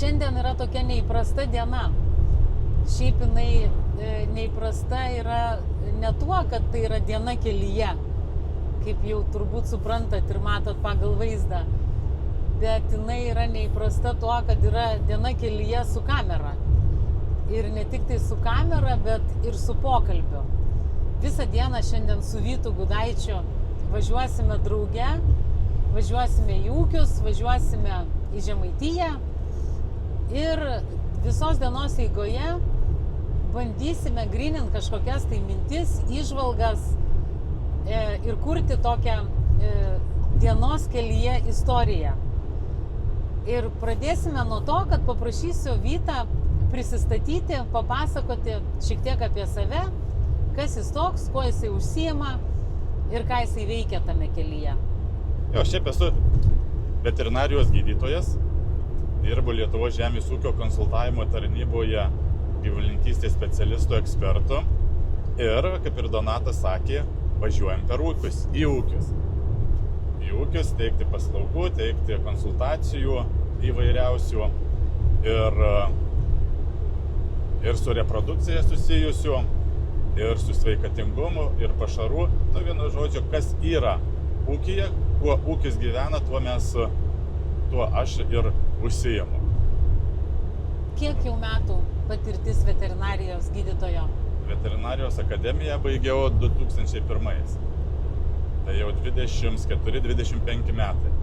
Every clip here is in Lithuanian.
Šiandien yra tokia neįprasta diena. Šiaip jinai neįprasta yra ne tuo, kad tai yra diena kelyje, kaip jau turbūt suprantat ir matot pagal vaizdą, bet jinai yra neįprasta tuo, kad yra diena kelyje su kamera. Ir ne tik tai su kamera, bet ir su pokalbiu. Visą dieną šiandien su Vytu Gudaičiu važiuosime drauge, važiuosime į ūkius, važiuosime į Žemaitiją ir visos dienos eigoje bandysime gryninti kažkokias tai mintis, įžvalgas ir kurti tokią dienos kelyje istoriją. Ir pradėsime nuo to, kad paprašysiu Vytą prisistatyti, papasakoti šiek tiek apie save, kas jis toks, kuo jisai užsiima ir ką jisai veikia tame kelyje. Šiaip esu veterinarijos gydytojas, dirbu Lietuvos žemės ūkio konsultavimo tarnyboje gyvulininkystės specialistų ekspertų ir, kaip ir Donatas sakė, važiuojam per ūkius, į ūkius. Į ūkius teikti paslaugų, teikti konsultacijų įvairiausių ir su reprodukcija susijusių, ir su sveikatingumu, ir pašarų. Vienu žodžiu, kas yra ūkyje, kuo ūkis gyvena, tuo aš ir užsiimu. Kiek jau metų patirtis veterinarijos gydytojo? Veterinarijos akademiją baigiau 2001. Tai jau 24-25 metai.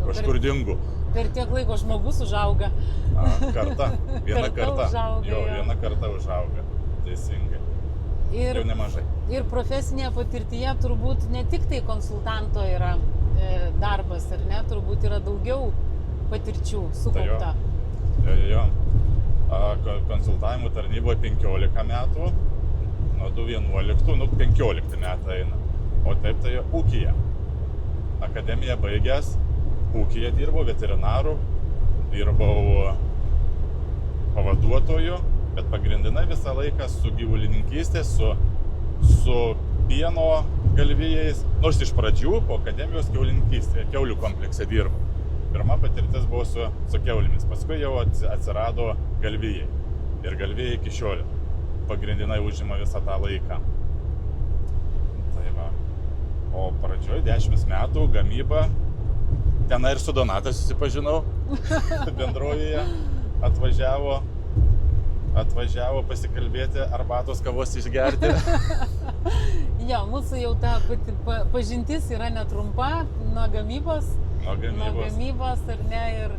Kažkur dingu. Per tiek laiko žmogus užauga. Karta. Viena karta. Užauga, viena karta užauga. Teisingai. Jau nemažai. Ir profesinėje patirtyje turbūt ne tik tai konsultanto yra darbas, ar ne? Turbūt yra daugiau patirčių sukaupta. Jo. Konsultavimo tarnyboje 15 metų, nuo 2011, 15 metai eina. O taip tai ūkyje. Akademiją baigęs, ūkyje dirbau veterinaru, dirbau pavaduotoju, bet pagrindinai visą laiką su gyvulininkystės, su pieno galvijais, nors iš pradžių po akademijos kiaulininkystėje, kiaulių komplekse dirbu. Pirma patirtis buvo su kiaulėmis, paskui jau atsirado galvijai. Ir galvijai iki šiol pagrindinai užima visą tą laiką. Tai va. O pradžioj 10 metų gamyba, tenai ir su Donata susipažinau, bendrovėje atvažiavo pasikalbėti, arbatos, kavos išgerti. Jo, mūsų jau ta pažintis yra netrumpa nuo gamybos, ar ne, ir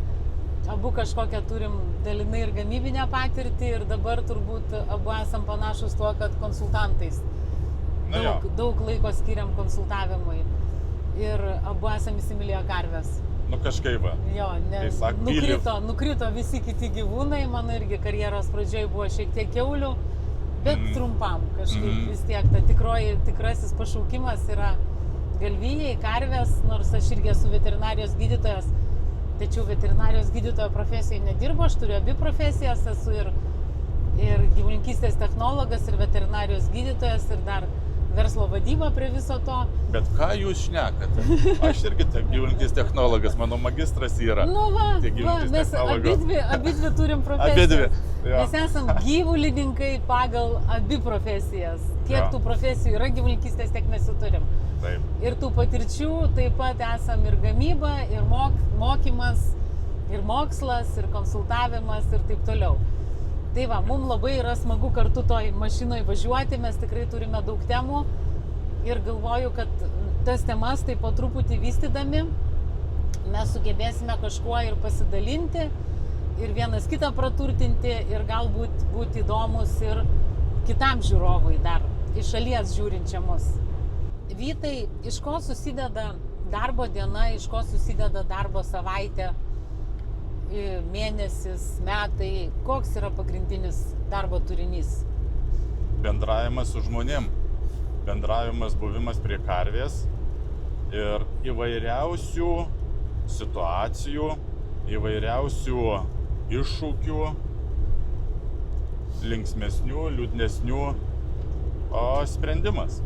abu kažkokią turim dalinai ir gamybinę patirtį ir dabar turbūt abu esam panašus tuo, kad konsultantais. Daug laiko skiriam konsultavimui ir abu esam įsimylėję karves. Kažkaip va. Jo, nukrito visi kiti gyvūnai, mano irgi karjeros pradžioj buvo šiek tiek kiaulių, bet trumpam kažkaip vis tiek tikrasis pašaukimas yra galvijai, karvės, nors aš irgi esu veterinarijos gydytojas, tačiau veterinarijos gydytojo profesijoje nedirbu, aš turiu abi profesijas, esu ir gyvulininkystės technologas, ir veterinarijos gydytojas, ir dar verslo vadyba prie viso to. Bet ką jūs šnekate? Aš irgi gyvulininkystės technologas, mano magistras yra. Mes abidvi turim profesijas. Mes esam gyvulininkai pagal abi profesijas. Kiek tų profesijų yra gyvulininkystės, tiek mes jų turim. Taip. Ir tų patirčių taip pat esam ir gamyba, ir mokymas, ir mokslas, ir konsultavimas ir taip toliau. Tai va, mums labai yra smagu kartu toj mašinoje važiuoti, mes tikrai turime daug temų ir galvoju, kad tas temas taip po truputį vystydami mes sugebėsime kažkuo ir pasidalinti ir vienas kitą praturtinti ir galbūt būti įdomus ir kitam žiūrovui dar, iš šalies žiūrinčiam mus. Vytai, iš ko susideda darbo diena, iš ko susideda darbo savaitė, mėnesis, metai, koks yra pagrindinis darbo turinys? Bendravimas su žmonėm, bendravimas, buvimas prie karvės ir įvairiausių situacijų, įvairiausių iššūkių, linksmesnių, liūdnesnių sprendimas.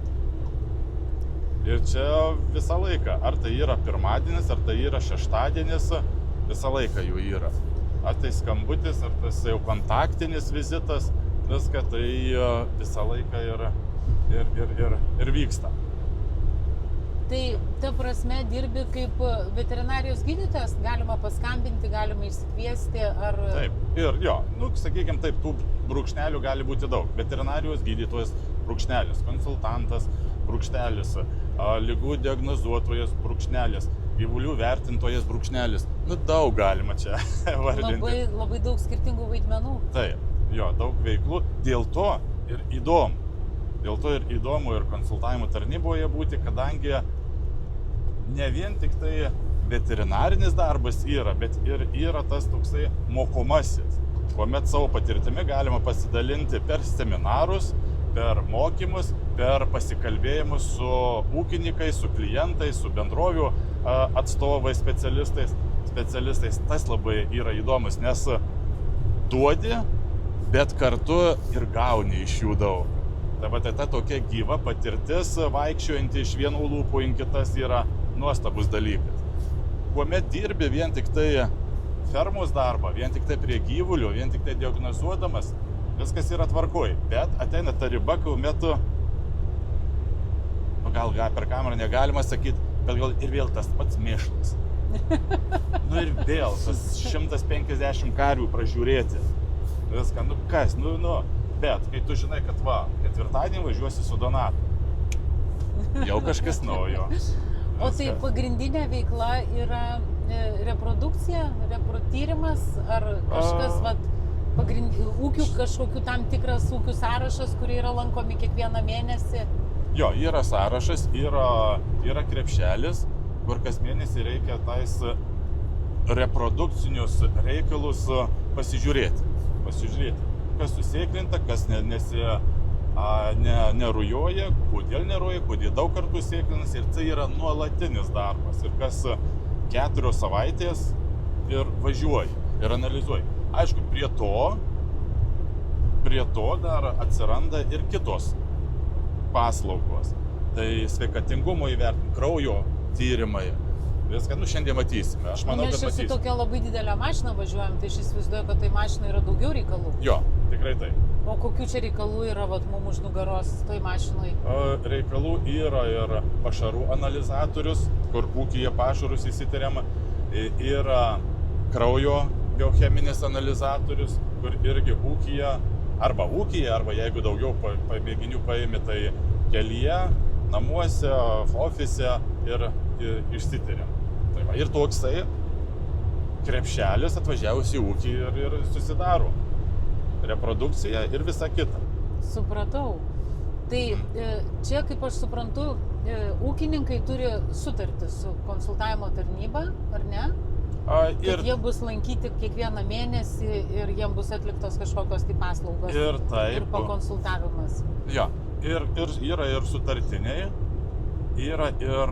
Ir čia visą laiką, ar tai yra pirmadienis, ar tai yra šeštadienis, visą laiką jų yra. ar tai skambutis, ar tas jau kontaktinis vizitas, viską tai visą laiką ir vyksta. Tai ta prasme dirbi kaip veterinarijos gydytojas, galima paskambinti, galima išsikviesti, ar... Taip, ir jo, sakykime taip, tų brūkšnelių gali būti daug. Veterinarijos gydytojas brūkšnelis, konsultantas brūkšnelis, ligų diagnozuotojas brūkšnelis, gyvulių vertintojas brūkšnelis. Daug galima čia vardinti. Labai daug skirtingų vaidmenų. Taip, jo, daug veiklų, dėl to ir įdomu. Dėl to ir įdomu ir konsultavimo tarnyboje būti, kadangi ne vien tik tai veterinarinis darbas yra, bet ir yra tas toksai mokomasis, kuomet savo patirtimi galima pasidalinti per seminarus, per mokymus, per pasikalbėjimus su ūkininkais, su klientais, su bendrovių atstovais, specialistais. Tas labai yra įdomus, nes duodi, bet kartu ir gauni iš jų daug. Tai ta tokia gyva patirtis, vaikščiojanti iš vienų lūpų į kitas, yra nuostabus dalykas. Kuomet dirbi vien tik tai fermos darbą, vien tik tai prie gyvulių, vien tik tai diagnozuodamas, viskas yra tvarkoj. Bet ateina ta riba, kuomet gal per kamerą negalima sakyti, bet gal ir vėl tas pats mėšlas. Ir vėl tas 150 karvių pražiūrėti. Viską, kas, Bet kai tu žinai, kad ketvirtadienį važiuosi su Donatu, jau kažkas naujo. O tai pagrindinė veikla yra reprodukcija, tyrimas, ar kažkas, ūkių kažkokių tam tikras ūkių sąrašas, kurie yra lankomi kiekvieną mėnesį? Jo, yra sąrašas, yra krepšelis, kur kas mėnesį reikia tais reprodukcinius reikalus pasižiūrėti. Kas susėklinta, kas nerujoja, kodėl nerujoja, kodėl daug kartų sėklinas, ir tai yra nuolatinis darbas. Ir kas 4 savaitės ir važiuoja, ir analizuoja. Aišku, prie to dar atsiranda ir kitos paslaugos. Tai sveikatingumo įvertinimo, kraujo tyrimai. Viską, šiandien matysime. Aš manau, kad matysime. Mes čia su tokia labai didelė mašina važiuojam, tai aš įsivaizduoju, kad tai mašina yra daugiau reikalų. Jo, tikrai taip. O kokių čia reikalų yra mums už nugaros toj mašinai? Reikalų yra ir pašarų analizatorius, kur ūkyje pašarus įsitiriama. Yra kraujo biocheminis analizatorius, kur irgi ūkyje, arba jeigu daugiau mėginių paimi, tai kelyje, namuose, ofise ir išsitiriam. Ir toksai krepšelis atvažiavus į ūkį ir susidaro reprodukcija ir visa kita. Supratau. Tai čia, kaip aš suprantu, ūkininkai turi sutartį su konsultavimo tarnyba, ar ne? Kad jie bus lankyti kiekvieną mėnesį ir jiems bus atliktos kažkokios tai paslaugos ir pakonsultavimas. Jo, ir yra ir sutartiniai, yra ir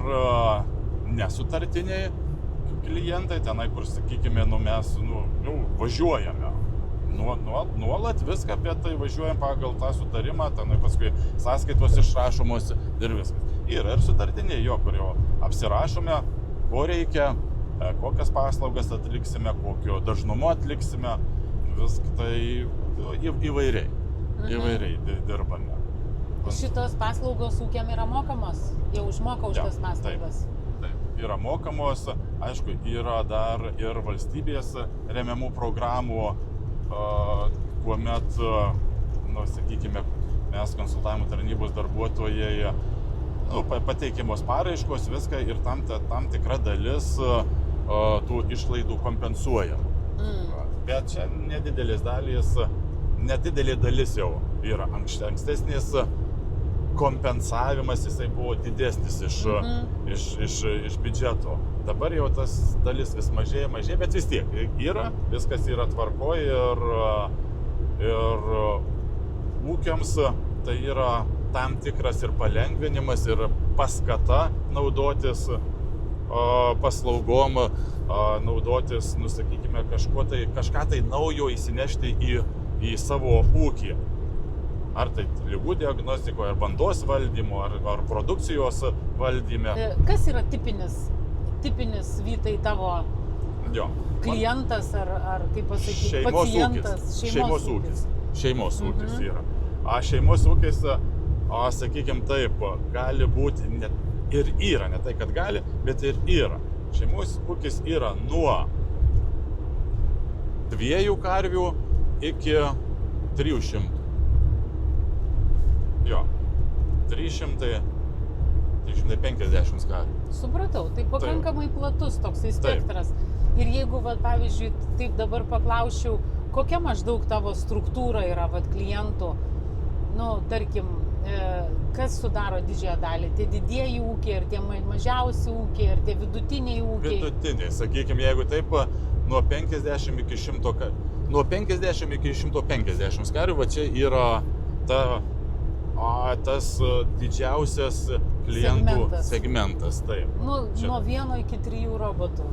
nesutartiniai klientai, tenai, kur, sakykime, mes važiuojame. Nuolat viską apie tai važiuojam pagal tą sutarimą, tenai paskui sąskaitos išrašomos ir viskas. Yra ir sutartiniai, kur jau apsirašome, ko reikia, kokias paslaugas atliksime, kokio dažnumo atliksime, viską tai įvairiai dirbame. Šitos paslaugos ūkiam yra mokamos? Jie užmoka už tas paslaugas? Taip, yra mokamos. Aišku, yra dar ir valstybės remiamų programų, kuomet, sakykime, mes konsultavimo tarnybos darbuotojai pateikiamos paraiškos, viską ir tam tikra dalis tų išlaidų kompensuoja. Bet čia nedidelė dalis jau yra. Ankstesnis kompensavimas jisai buvo didesnis iš biudžeto. Dabar jau tas dalis vis mažėja, bet vis tiek yra, viskas yra tvarkoj ir ūkiams tai yra tam tikras ir palengvinimas, ir paskata naudotis paslaugom, naudotis, sakykime, kažką tai naujo įsinešti į savo ūkį. Ar tai ligų diagnostikoje, ar bandos valdymo, ar produkcijos valdyme. Kas yra tipinis Vytai tavo Jo. klientas ar kaip pasakyti, pacientas, šeimos ūkis. Šeimos ūkis yra. Šeimos ūkis, sakykime taip, gali būti net ir yra, ne tai, kad gali, bet ir yra. Šeimos ūkis yra nuo 2 karvių iki 300. Jo, 350 karvių. Supratau, tai pakankamai platus toksai spektras. Ir jeigu, pavyzdžiui, taip dabar paklausčiau, kokia maždaug tavo struktūra yra klientų, tarkim, kas sudaro didžiąją dalį, tie didieji ūkiai, ar tie mažiausi ūkiai, ar tie vidutiniai ūkiai? Vidutiniai, sakykime, jeigu taip, nuo 50 iki 100 karvių. Nuo 50 iki 150 karvių, va čia yra tas didžiausias klientų segmentas. Taip. Nuo 1 iki 3 robotų.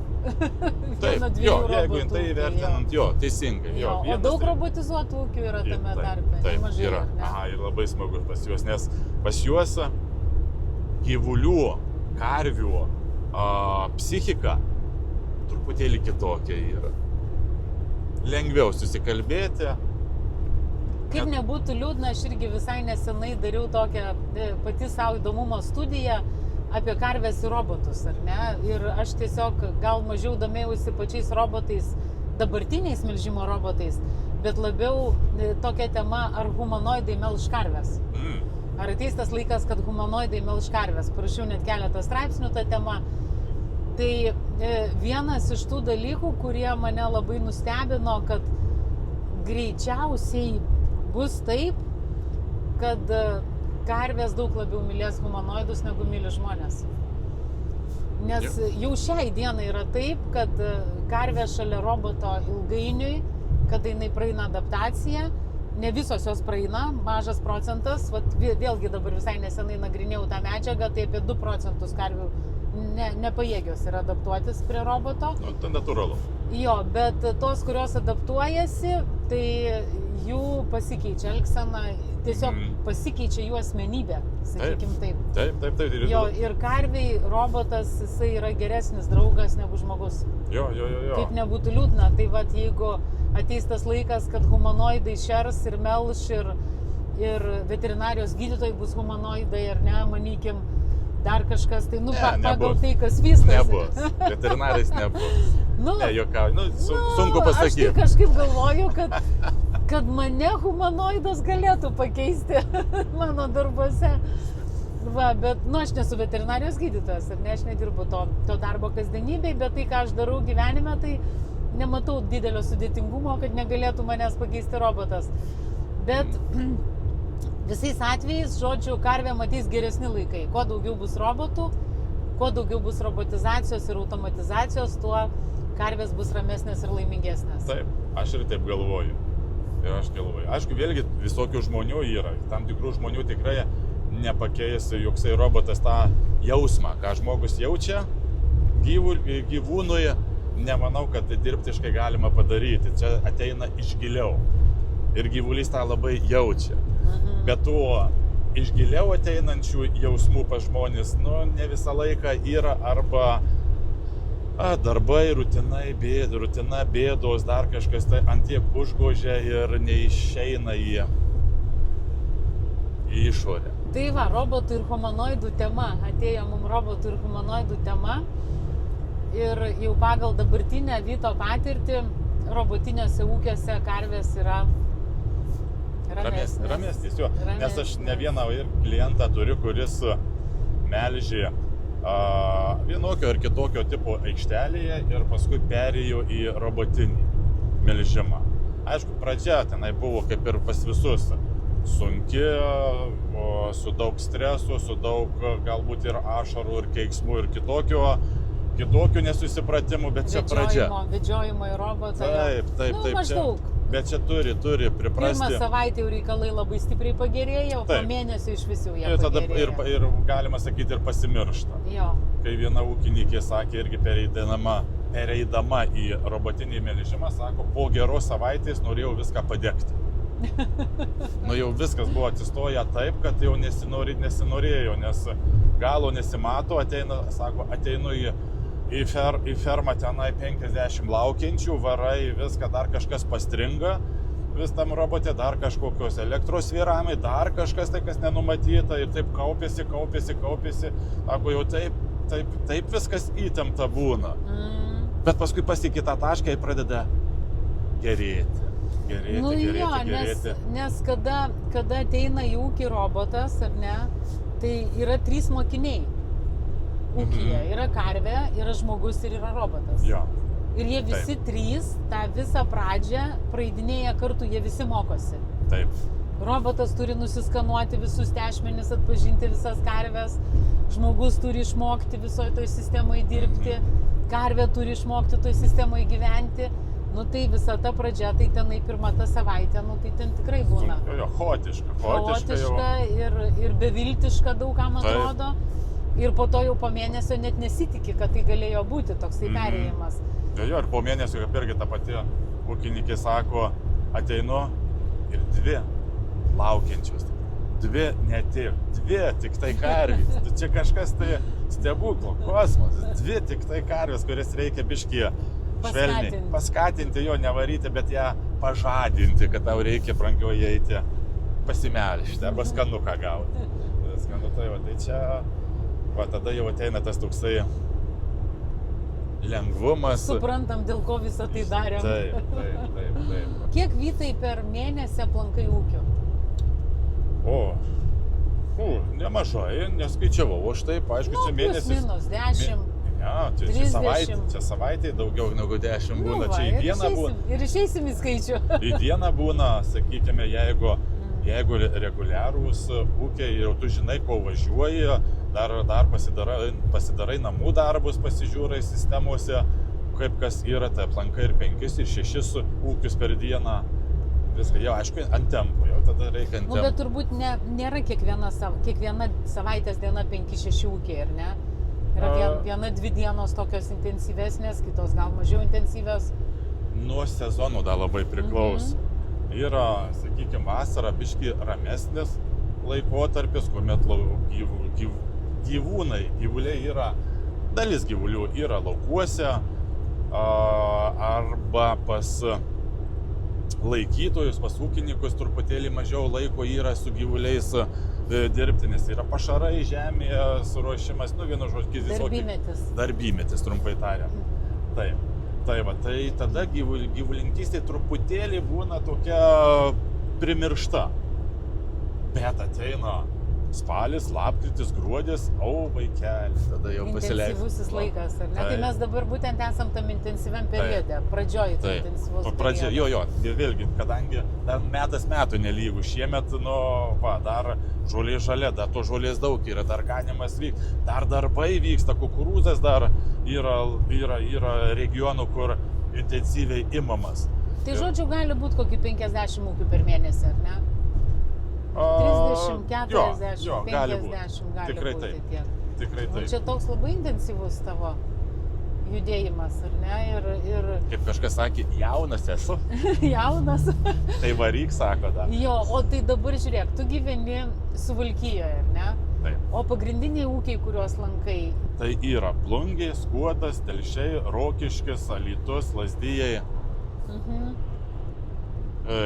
Taip, jeigu tai vertinant, teisingai. O daug robotizuotų ūkių yra tame tarpe? Taip, yra. Ir labai smagu pas juos, nes pas juos gyvulių, karvių psichika truputėlį kitokia yra. Lengviau susikalbėti. Kaip nebūtų liūdna, aš irgi visai nesenai dariau tokią pati savo įdomumo studiją apie karves ir robotus, ar ne? Ir aš tiesiog gal mažiau domėjausi pačiais robotais, dabartiniais melžimo robotais, bet labiau tokia tema, ar humanoidai melž karves. Ar ateis tas laikas, kad humanoidai melž karves. Parašiau net keletą straipsnių tą temą. Tai vienas iš tų dalykų, kurie mane labai nustebino, kad greičiausiai bus taip, kad karvės daug labiau mylės humanoidus negu myli žmonės. Nes jau šiai dienai yra taip, kad karvė šalia roboto ilgainiui, kada jinai praeina adaptaciją, ne visos jos praeina, mažas procentas, vėlgi dabar visai nesenai nagrinėjau tą medžiagą, tai apie 2 procentus karvių nepajėgios yra adaptuotis prie roboto. Tai natūralu. Jo, bet tos, kurios adaptuojasi, tai jų pasikeičia elgsena, tiesiog pasikeičia jų asmenybė, sakykim taip. Taip. Jo, ir karviai robotas, jisai yra geresnis draugas negu žmogus. Jo. Kaip nebūtų liūdna, tai jeigu ateis tas laikas, kad humanoidai šers ir melš ir veterinarijos gydytojai bus humanoidai, ar ne, manykim, dar kažkas, tai pagal tai, kas vystosi. Nebus, veterinarais nebus. Juokauju, sunku pasakyti. Aš tai kažkaip galvoju, kad mane humanoidas galėtų pakeisti mano darbuose. Bet, aš nesu veterinarijos gydytojas ir aš nedirbu to darbo kasdienybėj, bet tai, ką aš darau gyvenime, tai nematau didelio sudėtingumo, kad negalėtų manęs pakeisti robotas. Bet visais atvejais, žodžiu, karvė matys geresni laikai. Kuo daugiau bus robotų, kuo daugiau bus robotizacijos ir automatizacijos, tuo karvės bus ramesnės ir laimingesnės. Taip, aš ir taip galvoju. Aišku, vėlgi visokių žmonių yra. Tam tikrų žmonių tikrai nepakeis joksai robotas tą jausmą, ką žmogus jaučia gyvūnui. Nemanau, kad dirbtiškai galima padaryti. Čia ateina iš giliau. Ir gyvulys tą labai jaučia. Bet tuo iš giliau ateinančių jausmų pas žmonės, ne visą laiką yra arba darbai, rutina, bėdos, dar kažkas, tai ant tiek užgožia ir neišeina į išorę. Tai robotų ir humanoidų tema. Atėjo mums robotų ir humanoidų tema. Ir jau pagal dabartinę Vyto patirtį robotiniuose ūkiuose karvės yra ramesnis. Nes aš ne vieną klientą turiu, kuris melžė vienokio ar kitokio tipo aikštelėje ir paskui perėjo į robotinį melžimą. Aišku, pradžia tenai buvo kaip ir pas visus sunki, su daug streso, su daug galbūt ir ašarų, ir keiksmų, ir kitokių nesusipratimų, bet čia pradžia. Vedžiojimo į robotą. Taip. Maždaug. Bet čia turi priprasti. Pirmą savaitę jau reikalai labai stipriai pagerėjo, po mėnesio iš visų jie pagerėjo. Ir galima sakyti, ir pasimiršta. Jo. Kai viena ūkininkė sakė, irgi pereidama į robotinį melžimą, sako, po geros savaitės norėjau viską padegti. Jau viskas buvo atsistoję taip, kad jau nesinorėjo, nes galo nesimato, ateinu į į fermą tenai 50 laukiančių, varai, viską dar kažkas pastringa, vis tam robote, dar kažkokios elektros svyravimai, dar kažkas tai, kas nenumatyta ir taip kaupėsi. Sako, jau taip viskas įtempta būna. Bet paskui pasiekė tą tašką ir pradeda gerėti. Nes kada ateina į ūkį robotas, ar ne, tai yra 3 mokiniai. Ūkyje yra karvė, yra žmogus ir yra robotas. Jo. Ir jie visi 3 tą visą pradžią praeidinėja kartu, jie visi mokosi. Taip. Robotas turi nusiskanuoti visus tešmenis, atpažinti visas karves, žmogus turi išmokti visoje toj sistemoje dirbti, karvė turi išmokti toj sistemoje gyventi. Nu tai visa ta pradžia, tai tenai pirma ta savaitė, nu tai ten tikrai būna. Chaotiška ir beviltiška daugam atrodo. Ir po to jau po mėnesio net nesitikė, kad tai galėjo būti toksai perėjimas. Jo, ir po mėnesio, kaip irgi ta pati ūkininkė sako, ateinu ir 2 laukiančios. 2 ne tik tai karvės. Čia kažkas tai stebuklo, kosmosas. 2 tik tai karvės, kurias reikia biškį švelniai paskatinti, jo nevaryti, bet ją pažadinti, kad tau reikia brangioje eiti pasimelžti arba skanuką gauti. Skanu tai čia, tada jau ateina tas toksai lengvumas. Suprantam, dėl ko visą tai darėm. Taip. Kiek Vytai per mėnesį aplankai ūkių? Nemažai, neskaičiavau, aš taip, aišku, čia mėnesis. Minus 10. Čia savaitė daugiau negu 10 būna, čia į dieną būna. Ir išeisim į skaičių. Į dieną būna, sakykime, jeigu reguliarūs ūkiai, jau tu žinai, ko važiuoji, dar pasidarai namų darbus, pasižiūrai sistemose, kaip kas yra, tai aplankai ir 5, ir 6 ūkius per dieną. Viską, jau aišku, ant tempo, jau tada reikia ant tempo. Bet turbūt nėra kiekviena savaitės diena 5-6 ūkiai, ar ne? Yra 1-2 dienos tokios intensyvesnės, kitos gal mažiau intensyvios. Nuo sezonų dar labai priklauso. Yra, sakykime, vasara biški ramesnis laikotarpis, kuomet gyvuliai yra, dalis gyvulių yra laukuose arba pas laikytojus, pas ūkininkus truputėlį mažiau laiko yra su gyvuliais dirbti, nes yra pašarai žemėje, suruošimas, vienu žodžiu, darbymetis, trumpai tariant. Tai tada gyvulininkystė truputėlį būna tokia primiršta. Bet ateina spalis, lapkritis, gruodis, vaikeli, tada jau pasileidžia. Intensyvusis laikas, ar ne? Tai mes dabar būtent esam tam intensyviam periode, pradžioj intensyvus periodas. Jo, vėlgi, kadangi dar metas metų nelygų, šiemet, dar žolė žalia, dar to žolės daug yra, dar ganimas vyks, dar darbai vyksta, kukurūzas dar yra regionų, kur intensyviai imamas. Tai žodžiu, gali būti kokį 50 ūkių per mėnesį, ar ne? 30, 40, 50 gali būti tiek. Tikrai taip. Čia toks labai intensyvus tavo judėjimas, ar ne? Ir... Kaip kažkas sakė, jaunas esu. Jaunas. Tai varyk, sako dar. Jo, o tai dabar žiūrėk, tu gyveni Suvalkijoje, ar ne? Taip. O pagrindiniai ūkiai, kuriuos lankai? Tai yra Plungė, Skuodas, Telšiai, Rokiškis, Alytus, Lazdijai,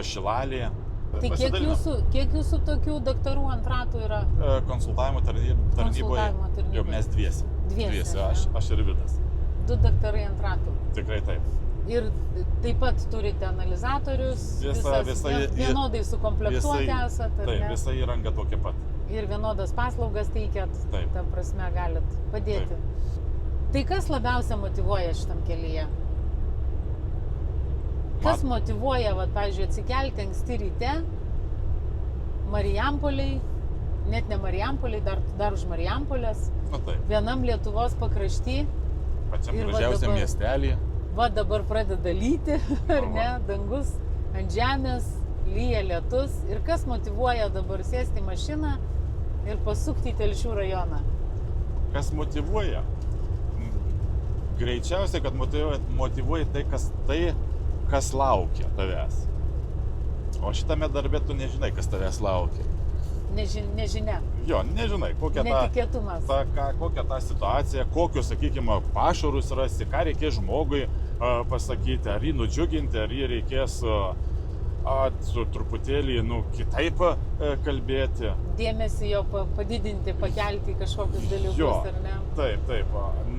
Šilalė. Tai kiek jūsų tokių daktarų ant ratų yra? Konsultavimo tarnyboje jau mes dviesi. Aš ir Vidas. 2 daktarai ant ratų. Tikrai taip. Ir taip pat turite analizatorius, vienodai sukomplektuoti esat, ar ne? Taip, visa įranga tokia pat. Ir vienodas paslaugas teikiat, ta prasme galit padėti. Taip. Tai kas labiausia motyvuoja šitam kelyje? Kas motyvuoja, pavyzdžiui, atsikelti anksti ryte, Marijampoliai, net ne Marijampoliai, dar už Marijampolės, vienam Lietuvos pakrašty. Pačiam gražiausiam miestelį. Dabar pradeda lyti, ar ne, dangus ant žemės, lyja lietus. Ir kas motyvuoja dabar sėsti į mašiną ir pasukti į Telšių rajoną? Kas motyvuoja? Greičiausiai, kad motyvuoja tai, kas laukia tavęs. O šitame darbe tu nežinai, kas tavęs laukia. nežinia. Jo, nežinai, kokia Netikėtumas. kokia ta situacija, kokius, sakykime, pašarus rasti, ką reikės žmogui pasakyti, ar jį nudžiuginti, ar jį reikės truputėlį kitaip kalbėti. Dėmesį jo padidinti, pakelti kažkokius dalykus, Jo, ar ne? taip.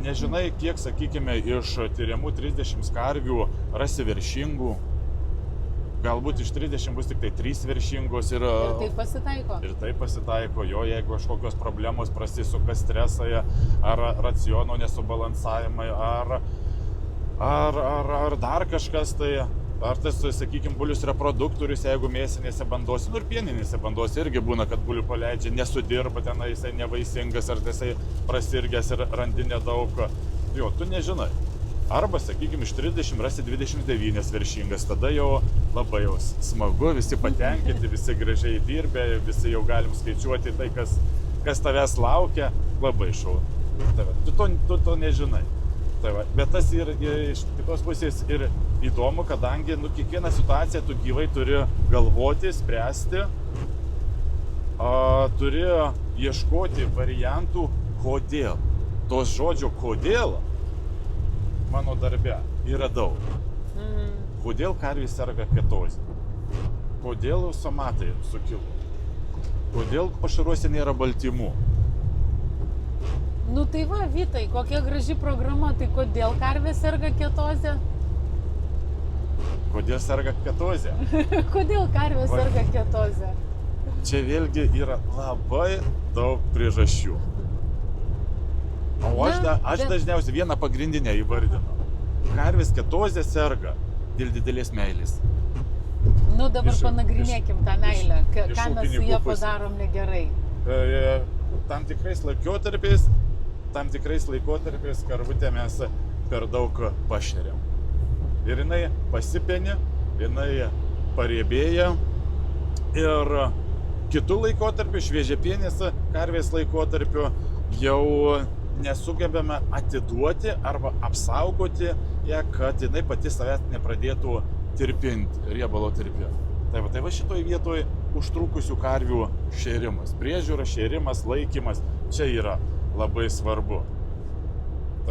Nežinai, kiek, sakykime, iš tyriamų 30 karvių rasi veršingų. Galbūt iš 30 bus tik tai 3 veršingos ir tai pasitaiko. Ir tai pasitaiko, jeigu kažkokios problemos prasisuka stresai, ar raciono nesubalansavimai, ar dar kažkas tai, ar tas, sakykime, bulius reproduktorius, jeigu mėsinėse bandose, ir pieninėse bandose irgi būna, kad bulių paleidžia, nesudirba ten, jisai nevaisingas, ar jisai prasirgęs ir randi nedaug. Jo, tu nežinai. Arba, sakykime, iš 30 rasi 29 veršingas, tada jau labai jau smagu, visi patenkinti, visi gražiai dirbė, visi jau galim skaičiuoti tai, kas tavęs laukia, labai šaunu. Tu to nežinai. Tai va, bet tas ir iš kitos pusės ir įdomu, kadangi kiekvieną situaciją tu gyvai turi galvoti, spręsti, turi ieškoti variantų, kodėl. Tos žodžio kodėl mano darbe yra daug. Kodėl karvės serga ketozė? Kodėl somatai sukilo? Kodėl pašaruose nėra baltymų? Nu tai va, Vytai, kokia graži programa, tai kodėl karvė serga ketozė? Kodėl serga ketozė? Kodėl karvė serga ketozė? Čia vėlgi yra labai daug priežasčių. O aš dažniausiai vieną pagrindinę įvardinu. Karvės ketozė serga dėl didelės meilės. Nu dabar panagrinėkim tą meilę, ką mes su ją padarom negerai. Tam tikrais laikotarpiais karvutę mes per daug pašeriam. Ir jinai pasipeni, jinai pariebėja. Ir kitų laikotarpių, šviežiapienės karvės laikotarpių, jau nesugebame atiduoti arba apsaugoti ją, kad jinai pati savęs nepradėtų tirpinti, riebalo tirpinti. Tai va šitoj vietoj užtrukusių karvių šėrimas, priežiūra, šėrimas, laikymas, čia yra labai svarbu.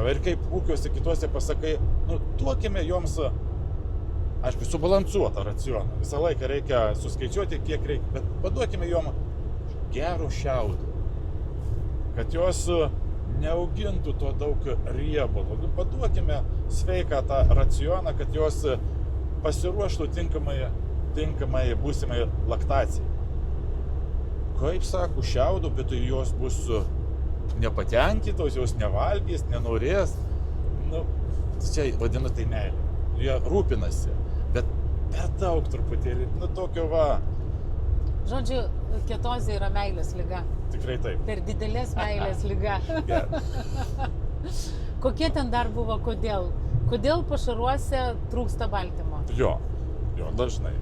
Ir kaip ūkiuose kituose pasakai, duokime joms, aišku, subalansuotą racioną. Visą laiką reikia suskaičiuoti, kiek reikia, bet paduokime jom gerų šiaudų, kad jos neaugintų to daug riebalo. Paduokime sveiką tą racioną, kad jos pasiruoštų tinkamai būsimai laktacijai. Kaip sako, šiaudų, bet jos bus nepatenkintos, jos nevalgys, nenorės. Čia vadinu tai meilė. Jie rūpinasi, bet per daug truputėlį, tokio va. Žodžiu, ketozė yra meilės liga. Tikrai taip. Per didelės meilės liga. Kokie ten dar buvo, kodėl? Kodėl pašaruose trūksta baltymo? Jo, dažnai.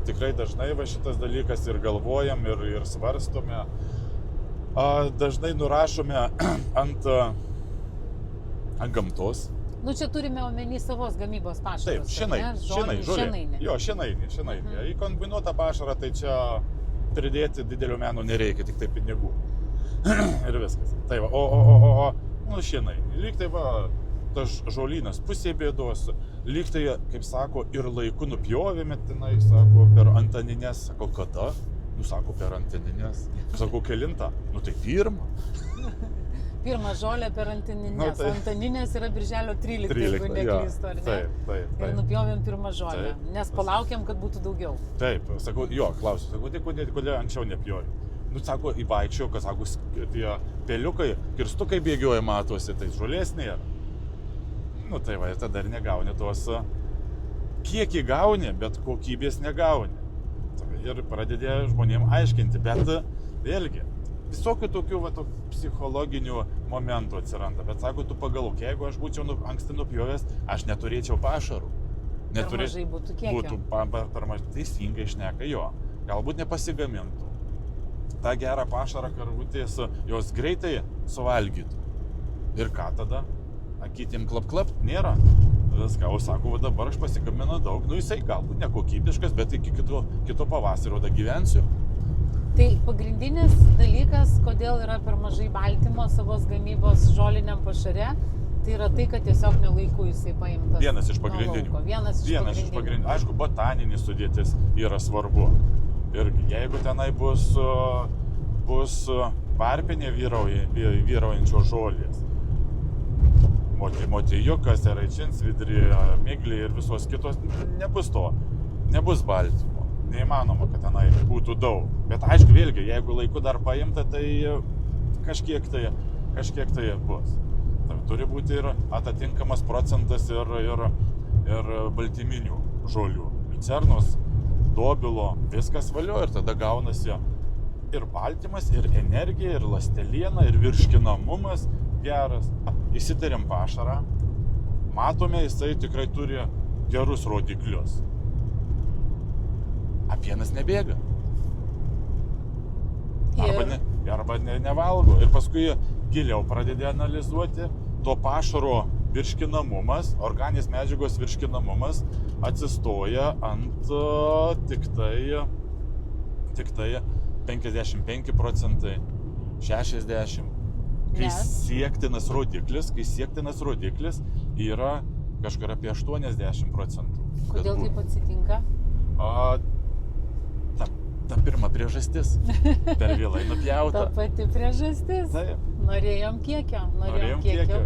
Tikrai dažnai va šitas dalykas ir galvojam, ir svarstome. Dažnai nurašome ant gamtos. Čia turime omeny savos gamybos pašarus. Taip, šienai. Jo, šienai. Į kombinuotą pašarą tai čia pridėti didelio meno nereikia, tik tai pinigų. Ir viskas. Tai va, šienai. Lyg tai va, tas žolynas pusė bėdos, lyg tai, kaip sako, ir laiku nupjovėme tenai, sako, per antaninės. Sako, kada? Sako, per antaninės. Sako, kelintą? Tai pirmą. Pirmą žolę per antaninės. Antaninės yra birželio 13, jeigu neklystu, ar ne? Taip. Ir nupjovėm pirmą žolę, nes palaukiam, kad būtų daugiau. Taip, sakau, klausiu, sakau, tai kodėl anksčiau nepjovė? Sako, įvaikščio, kad sako, tie peliukai, kirstukai bėgioja matosi, tai žolės nėra. Tai va, ir tada ir negauni tos, kiek įgauni, bet kokybės negauni. Ir pradedė žmonėm aiškinti, bet vėlgi, visokių tokių psichologinių momentų atsiranda. Bet sako, tu pagalvok, jeigu aš būčiau anksti nupjovęs, aš neturėčiau pašarų. Per mažai būtų kiekio. Per mažai, teisingai šneka, jo. Galbūt nepasigamintų. Ta gerą pašarą karvutės jos greitai suvalgytų. Ir ką tada? Akytėm klap, nėra. Viską, o sako, dabar aš pasigaminu daug. Jisai galbūt nekokybiškas, bet iki kito pavasario da gyvensiu. Tai pagrindinis dalykas, kodėl yra per mažai baltymo savos gamybos žoliniam pašare, tai yra tai, kad tiesiog nelaiku jisai paimtas. Vienas iš nuo pagrindinių. lauko. Vienas iš pagrindinių. Aišku, botaninis sudėtis yra svarbu. Ir jeigu tenai bus varpinė vyraujančios žolės, motijukas, eraičins, vidrį, miglį ir visos kitos, nebus to. Nebus baltymo. Neįmanoma, kad tenai būtų daug. Bet aišku, vėlgi, jeigu laiku dar paimta, tai kažkiek tai bus. Tai turi būti ir atitinkamas procentas ir baltyminių žolių. Liucernos, dobilo, viskas valio ir tada gaunasi ir baltymas, ir energija, ir ląsteliena, ir virškinamumas geras. Įsitariam pašarą, matome, jisai tikrai turi gerus rodiklius. Pienas nebėga. Arba nevalgo. Ir paskui giliau pradedi analizuoti, to pašaro virškinamumas, organinės medžiagos virškinamumas atsistoja ant tik tai 55 procentai, 60. Kai siektinas rodiklis yra kažkur apie 80 procentų. Kodėl taip atsitinka? Ta pirma priežastis. Per vėlai nupjauta. Ta pati priežastis. Taip. Norėjom kiekio,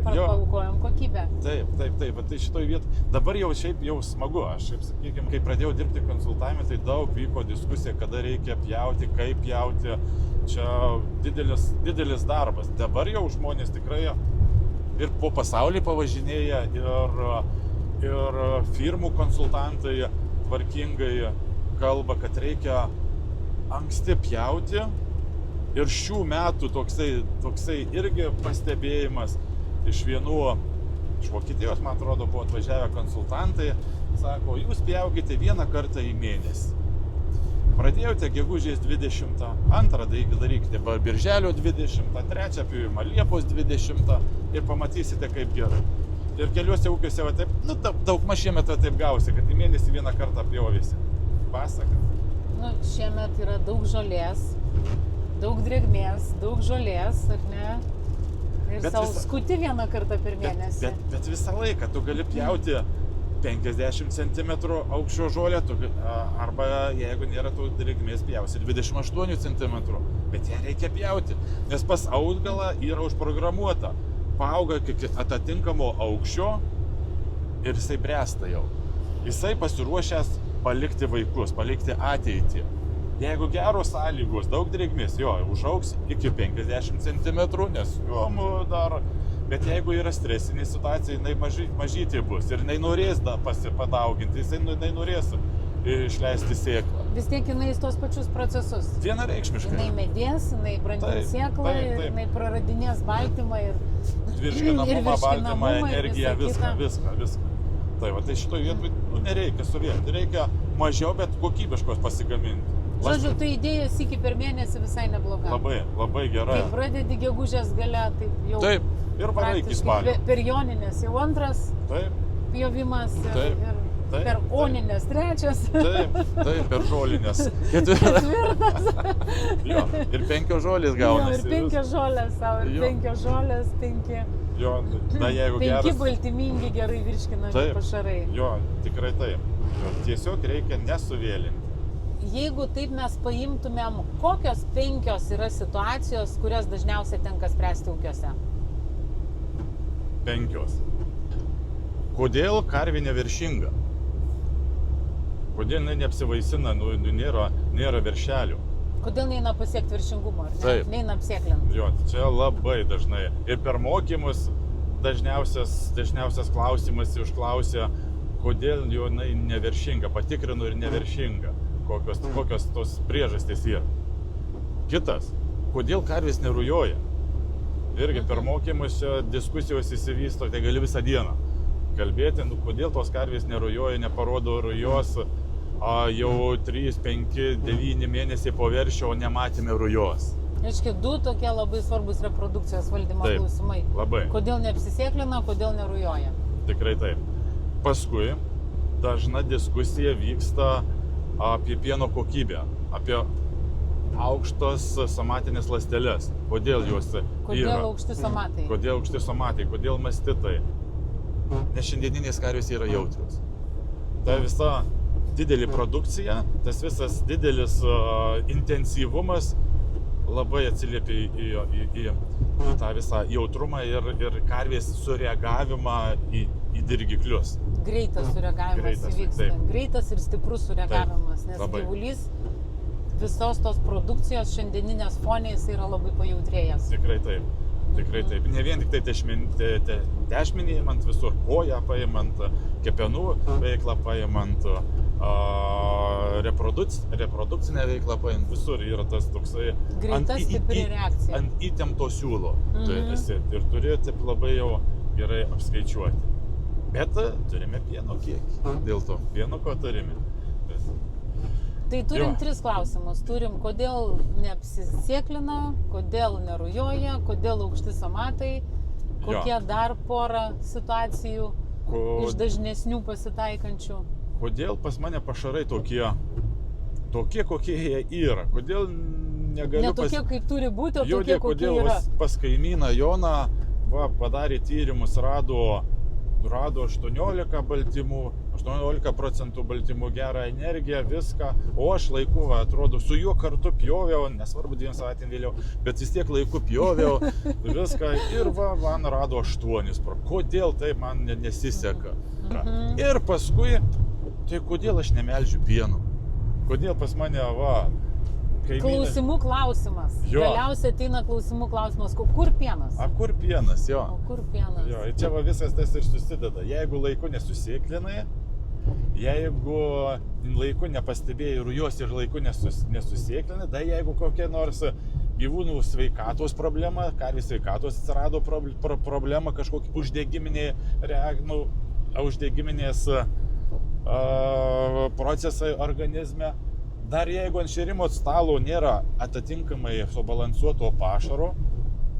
paaukojom kokybę. Taip. Tai šitoj vietoj. Dabar jau šiaip jau smagu. Aš, sakykime, kai pradėjau dirbti konsultavime, tai daug vyko diskusija, kada reikia pjauti, kaip pjauti. Čia didelis darbas. Dabar jau žmonės tikrai ir po pasaulį pavažinėja, ir firmų konsultantai tvarkingai kalba, kad reikia anksti pjauti. Ir šių metų toksai irgi pastebėjimas iš Vokietijos, man atrodo, buvo atvažiavę konsultantai, sako, jūs pjaukite vieną kartą į mėnesį. Pradėjote gegužės 20, antrą darykite birželio 20, trečią pjovimą Liepos 20 ir pamatysite, kaip gerai. Ir keliuose ūkiuose va taip, daugmaž šiemet taip gausi, kad į mėnesį vieną kartą pjovėsi. Pasaka. Šiemet yra daug žolės, daug drėgmės, daug žolės, ar ne? Ir savo skuti vieną kartą per mėnesį. Bet visą laiką tu gali pjauti 50 cm aukščio žolę, arba jeigu nėra tų drėgmės, pjausi 28 cm. Bet ją reikia pjauti, nes pas augalą yra užprogramuota. Paauga iki atitinkamo aukščio ir jisai bręsta jau. Jisai pasiruošęs palikti vaikus, palikti ateitį. Jeigu geros sąlygos, daug drėgmės, užaugs iki 50 cm, nes dar. Bet jeigu yra stresinė situacija, jinai mažytė bus ir jinai norės padauginti, jinai norės išleisti sėklą. Vis tiek jinai tos pačius procesus. Vienareikšmiškai. Jinai medės, jinai brandins sėklą, jinai praradinės baltymą ir virškinamumą, baltymą, energiją, viską. Tai šitoj vietoj nereikia suvėti, reikia mažiau, bet kokybiškos pasigaminti. Žodžiu, tai idėjas iki per mėnesį visai nebloga. Labai gerai. Kai pradedi gegužės gale, taip jau ir varai iki spalio. Per joninės jau antras pjovimas ir per oninės trečias. Taip, per žolinės ketvirtas. Ir 5 žolės gaunasi. Ir 5 žolės savo, ir 5 žolės, 5. Penki baltymingi, gerai virškinami pašarai. Tikrai taip. Tiesiog reikia nesuvėlinti. Jeigu taip mes paimtumėm, kokios 5 yra situacijos, kurias dažniausiai tenka spręsti ūkiuose? 5. Kodėl karvė neviršinga? Kodėl jinai neapsivaisina, nėra veršelių? Kodėl neina pasiekti viršingumo, ar ne? Neina apsėklinti? Čia labai dažnai. Ir per mokymus dažniausias klausimas užklausė, kodėl jinai neviršinga, patikrinu ir neviršinga. Kokios tos priežastys yra. Kitas, kodėl karvės nerujoja? Irgi per mokymus diskusijos įsivysto, tai gali visą dieną kalbėti, kodėl tos karvės nerujoja, neparodo rujos, jau 3, 5, 9 mėnesiai po veršio, o nematėme rujos. Reiškia, 2 tokie labai svarbus reprodukcijos valdymo klausimai. Labai. Kodėl neapsisėklina, kodėl nerujoja? Tikrai taip. Paskui dažna diskusija vyksta apie pieno kokybę, apie aukštos somatinės ląsteles. Kodėl jos Kodėl yra? aukšti somatai? Kodėl aukšti somatai, kodėl mastitai? Nes šiandieninės karvės yra jautrios. Ta visa didelė produkcija, tas visas didelis intensyvumas labai atsiliepia į tą visą jautrumą ir karvės sureagavimą į dirgiklius. Greitas sureagavimas įvyksta. taip. Greitas ir stiprus sureagavimas, nes labai. gyvulys visos tos produkcijos šiandieninės fonės yra labai pajautrėjęs. Tikrai taip. Tikrai taip. Ne vien tik tai dešminį imant visur, koją paimant, kepenų veiklą paimant, reprodukcinę veiklą paimant, visur yra tas toksai Greita stipri reakcija. ant įtempto siūlo. Tu esi ir turi taip labai jau gerai apskaičiuoti. Bet turime pieno kiekį. Dėl to pieno ko turime. Tai turim Jo. 3 klausimus. Turim, kodėl neapsisėklina, kodėl nerujoja, kodėl aukšti somatai, kokie dar porą situacijų iš dažnesnių pasitaikančių. Kodėl pas mane pašarai tokie, kokie jie yra? Kodėl negaliu Ne tokie, kaip turi būti, o Jo, tokie, kokie kodėl yra. pas kaimyną Joną padarė tyrimus, rado 18 baltymų, 18% baltymų, gerą energiją, viską, o aš laiku, atrodo, su juo kartu pjoviau, nesvarbu 2 savaitėm vėliau, bet vis tiek laiku pjoviau viską ir man rado 8. Kodėl tai man nesiseka? Ir paskui, tai kodėl aš nemelžiu pieno? Kodėl pas mane, Klausimų klausimas. Jo. Galiausiai ateina klausimų klausimas, kur pienas? Kur pienas, jo. O kur pienas? Jo, ir čia visas tas ir susideda. Jeigu laiku nesusėklinai, jeigu laiku nepastebėjai rujos ir laiku nesusėklinai, tai jeigu kokia nors gyvūnų sveikatos problema, karvės sveikatos atsirado problema, kažkokia uždegiminės procesai organizme, dar jeigu ant šėrimo stalo nėra atitinkamai subalansuoto pašaro,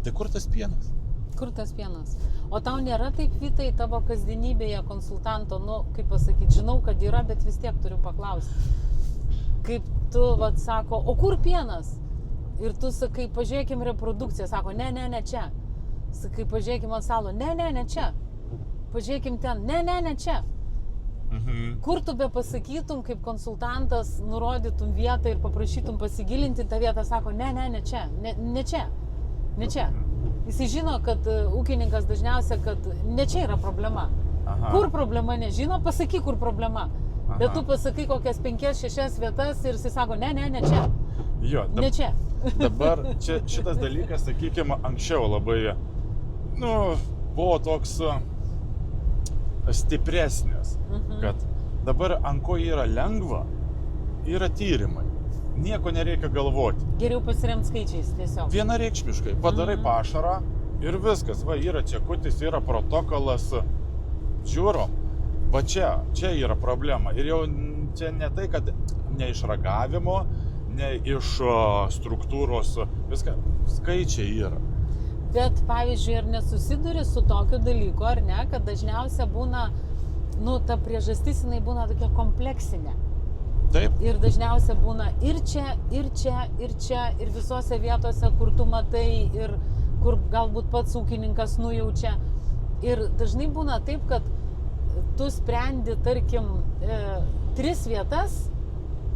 tai kur tas pienas? Kur tas pienas? O tau nėra taip, Vytai, tavo kasdienybėje konsultanto, kaip pasakyti, žinau, kad yra, bet vis tiek turiu paklausti. Kaip tu, sako, o kur pienas? Ir tu sakai, pažiūrėkim reprodukciją, sako, ne, čia. Sakai, pažiūrėkim ant stalo, ne, čia. Pažiūrėkim ten, ne, čia. Kur tu be pasakytum, kaip konsultantas, nurodytum vietą ir paprašytum pasigilinti tą vietą, sako, ne čia. Jisai žino, kad ūkininkas dažniausiai, kad ne čia yra problema. Aha. Kur problema nežino, pasakyk, kur problema. Bet tu pasakai kokias 5-6 vietas ir jisai sako, ne čia. Jo, Ne čia. dabar šitas dalykas, sakykime, anksčiau labai, buvo toks stipresnis, kad dabar ant ko yra lengva, yra tyrimai. Nieko nereikia galvoti. Geriau pasiremti skaičiais tiesiog. Vienareikšmiškai. Padarai pašarą ir viskas. Yra čekutis, yra protokolas. Žiūrom. Va čia yra problema. Ir jau čia ne tai, kad ne iš ragavimo, ne iš struktūros. Viską. Skaičiai yra. Bet, pavyzdžiui, ar nesusiduri su tokiu dalyku, ar ne, kad dažniausiai būna, ta priežastis jinai būna tokia kompleksinė. Taip. Ir dažniausiai būna ir čia, ir visose vietose, kur tu matai, ir kur galbūt pats ūkininkas nujaučia. Ir dažnai būna taip, kad tu sprendi, tarkim, 3 vietas,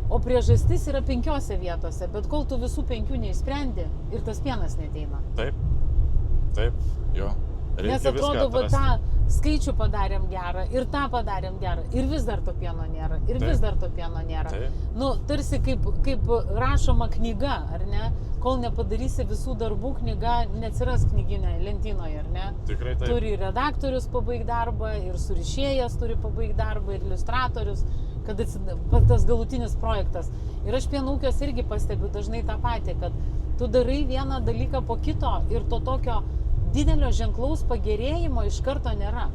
o priežastis yra 5 vietose, bet kol tu visų 5 neišsprendi ir tas pienas neteina. Taip, jo. Reikia Nes atrodo, viską tą atrasti. skaičių padarėm gerą, ir tą padarėm gerą, ir vis dar to pieno nėra, ir vis dar to pieno nėra. Taip. Tarsi kaip rašoma knyga, ar ne? Kol nepadarysi visų darbų, knyga neatsiras knyginė lentynoje, ar ne? Tikrai taip. Turi ir redaktorius pabaigti darbą, ir surišėjas turi pabaigti darbą, ir iliustratorius, kad tas galutinis projektas. Ir aš pieno ūkiuose irgi pastebiu dažnai tą patį, kad tu darai vieną dalyką po kito ir to tokio didelio ženklaus pagerėjimo iš karto nėra.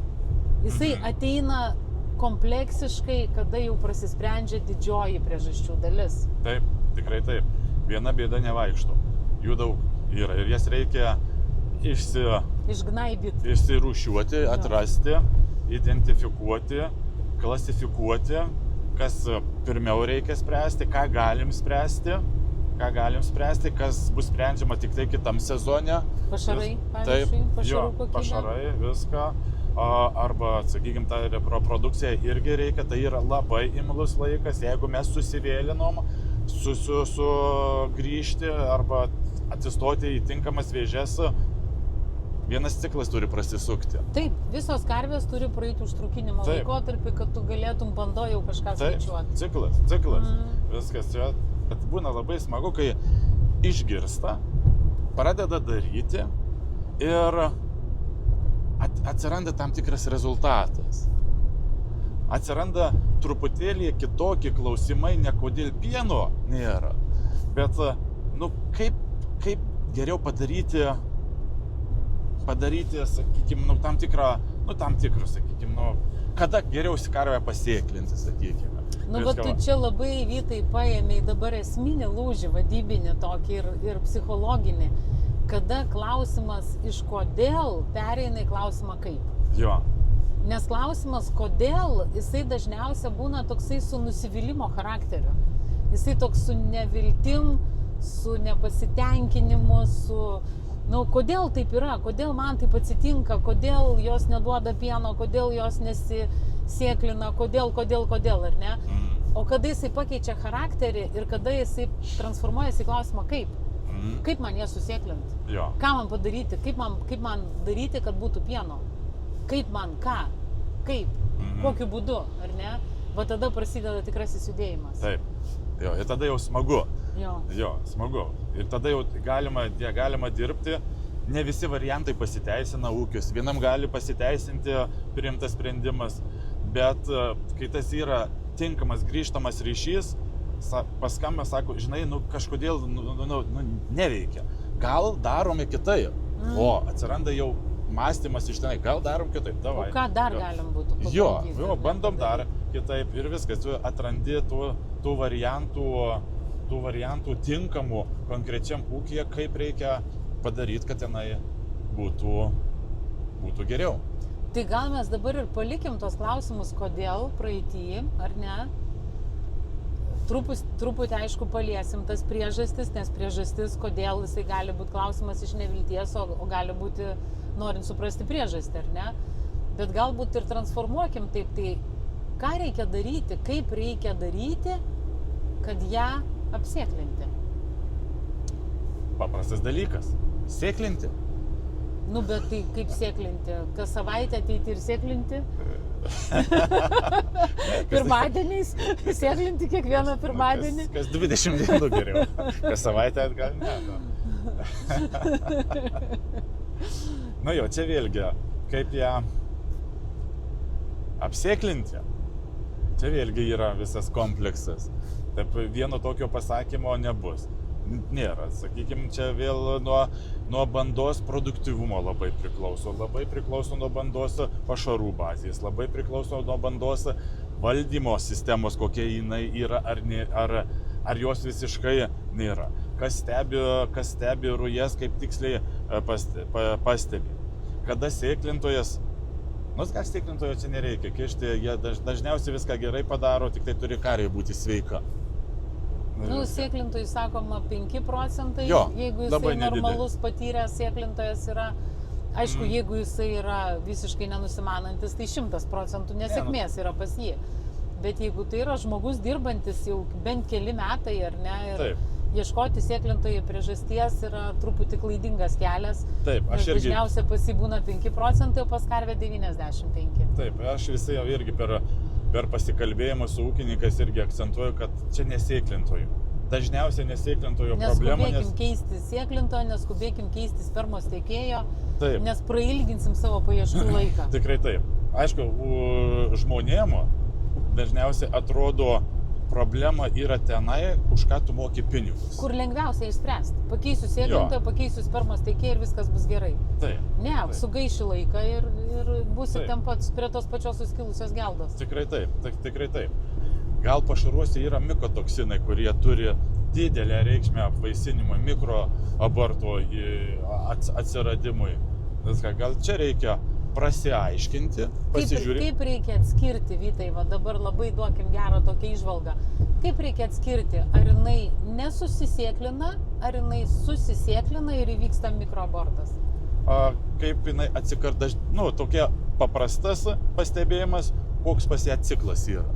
Jisai ateina kompleksiškai, kada jau prasisprendžia didžioji priežasčių dalis. Taip, tikrai taip. Viena bėda nevaikšto. Jų daug yra ir jas reikia Išgnaibyti. išsirūšiuoti, atrasti, identifikuoti, klasifikuoti, kas pirmiau reikia spręsti, ką galim spręsti, ką galim spręsti, kas bus sprendžiama tik tai kitam sezone. Pašarai, Taip, pavyzdžiui, pašarų jo, kokybė. pašarai, viską. Arba, sakykime, ta reprodukcija irgi reikia, tai yra labai imlus laikas, jeigu mes susivėlinom, grįžti arba atsistoti į tinkamas vėžes, vienas ciklas turi prasisukti. Taip, visos karvės turi praeiti užtrukinimo Taip. laikotarpį, kad tu galėtum bando jau kažką Taip, skaičiuoti. ciklas. Viskas čia. Bet būna labai smagu, kai išgirsta, pradeda daryti ir atsiranda tam tikras rezultatas. Atsiranda truputėlį kitokie klausimai, ne kodėl pieno nėra, bet kaip geriau padaryti, sakykime, tam tikrą, sakykime, kada geriau karvę pasėklinti, sakykime. Bet tu čia labai, Vytai, paėmei dabar esminį lūžį, vadybinį tokį ir psichologinį, kada klausimas iš kodėl pereina į klausimą kaip. Jo. Nes klausimas kodėl, jisai dažniausiai būna toksai su nusivylimo charakteriu. Jisai toks su neviltim, su nepasitenkinimu, kodėl taip yra, kodėl man taip atsitinka, kodėl jos neduoda pieno, kodėl jos nesisėklina, kodėl, ar ne? O kada jisai pakeičia charakterį ir kada jisai transformuojasi į klausimą kaip? Kaip man ją susėklinti? Jo. Ką man padaryti? Kaip man daryti, kad būtų pieno? Kaip man, ką? Kaip? Kokiu būdu, ar ne? Va tada prasideda tikrasis judėjimas. Taip. Jo, ir tada jau smagu. Jo, smagu. Ir tada jau galima dirbti. Ne visi variantai pasiteisina ūkius. Vienam gali pasiteisinti priimtas sprendimas, bet kai tas yra tinkamas grįžtamas ryšys, paskambina, sako, žinai, kažkodėl neveikia. Gal darome kitaip. O, atsiranda jau mąstymas iš tenai, gal darom kitaip. Davai. O ką dar galim būtų pabandyti? Jo, bandom dar kitaip ir viskas. Tu atrandi tų variantų tinkamų konkrečiam ūkyje, kaip reikia padaryti, kad tenai būtų geriau. Tai gal mes dabar ir palikim tos klausimus, kodėl praeitį, ar ne? Truputį, aišku, paliesim tas priežastis, nes priežastis, kodėl jisai gali būti klausimas iš nevilties, o gali būti norint suprasti priežastį, ar ne? Bet galbūt ir transformuokim taip, tai ką reikia daryti, kaip reikia daryti, kad ją apsėklinti? Paprastas dalykas. Sėklinti. Bet tai kaip sėklinti? Kas savaitę ateiti ir sėklinti? Pirmadieniais sėklinti kiekvieną pirmadienį? Kas 20 dienų geriau. Kas savaitę gal ne. Jo, čia vėlgi, kaip ją apsėklinti. Čia vėlgi yra visas kompleksas. Taip vieno tokio pasakymo nebus. Nėra. Sakykime, čia vėl nuo bandos produktyvumo labai priklauso nuo bandos pašarų bazės, labai priklauso nuo bandos valdymo sistemos, kokia jinai yra ar jos visiškai nėra. Kas stebi rujas, kaip tiksliai pastebi. Kada sėklintojas, gal sėklintojo čia nereikia kišti, jie dažniausiai viską gerai padaro, tik tai turi karvė būti sveika. Sėklintojai sakoma 5%, jeigu jisai normalus patyręs sėklintojas yra. Aišku, jeigu jisai yra visiškai nenusimanantis, tai 100% nesėkmės yra pas jį. Bet jeigu tai yra žmogus dirbantis jau bent keli metai, ar ne, ir ieškoti sėklintojų priežasties yra truputį klaidingas kelias. Taip, aš irgi. Dažniausiai pas jį būna 5%, o pas karvę 95%. Taip, aš visai jau irgi per pasikalbėjimą su ūkininkais irgi akcentuoju, kad čia nesėklintojų. Dažniausiai nesėklintojo problema. Neskubėkim keisti sėklintojo, neskubėkim keisti spermos tiekėjo, taip, nes prailginsim savo paieškų laiką. Tikrai taip. Aišku, žmonėm dažniausiai atrodo problema yra tenai, už ką tu moki pinigus. Kur lengviausia išspręsti. Pakeisiu sėklintoją, pakeisiu spermos tiekėją ir viskas bus gerai. Taip. Ne, sugaiši laiką ir būsi ten pats prie tos pačios suskilusios geldos. Tikrai taip. Gal pašaruose yra mikotoksinai, kurie turi didelę reikšmę apvaisinimui, mikroaborto atsiradimui. Gal čia reikia prasiaiškinti, pasižiūrėti. Kaip reikia atskirti, Vytai, va dabar labai duokim gerą tokią įžvalgą. Kaip reikia atskirti, ar jinai nesusisėklina, ar jinai susisėklina ir įvyksta mikroabortas? Kaip jinai atsikarta, tokia paprastas pastebėjimas, koks pas ją ciklas yra.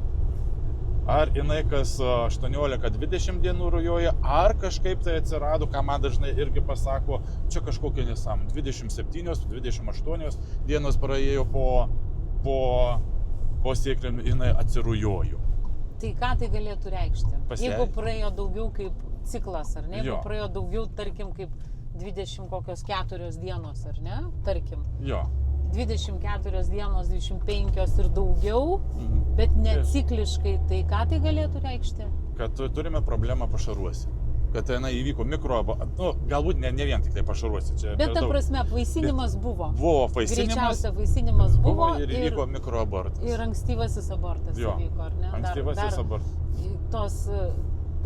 Ar jinai kas 18-20 dienų rujoja, ar kažkaip tai atsirado, ką man dažnai irgi pasako, čia kažkokia nesąmonė, 27-28 dienos praėjo po sėklėm, jinai atsirujojo. Tai ką tai galėtų reikšti? Jeigu praėjo daugiau kaip ciklas, ar ne? Jeigu Jo. praėjo daugiau, tarkim, kaip 24 dienos, ar ne? Tarkim. Jo. 24 dienos, 25 ir daugiau, bet necikliškai, tai ką tai galėtų reikšti? Kad turime problemą pašaruose. Kad jinai įvyko galbūt ne vien tik tai pašaruose. Bet ta prasme, apvaisinimas buvo. Buvo apvaisinimas. Greičiausia apvaisinimas buvo ir įvyko mikroabortas. Ir ankstyvasis abortas Jo. įvyko, ar ne? Ankstyvasis abortas. Tos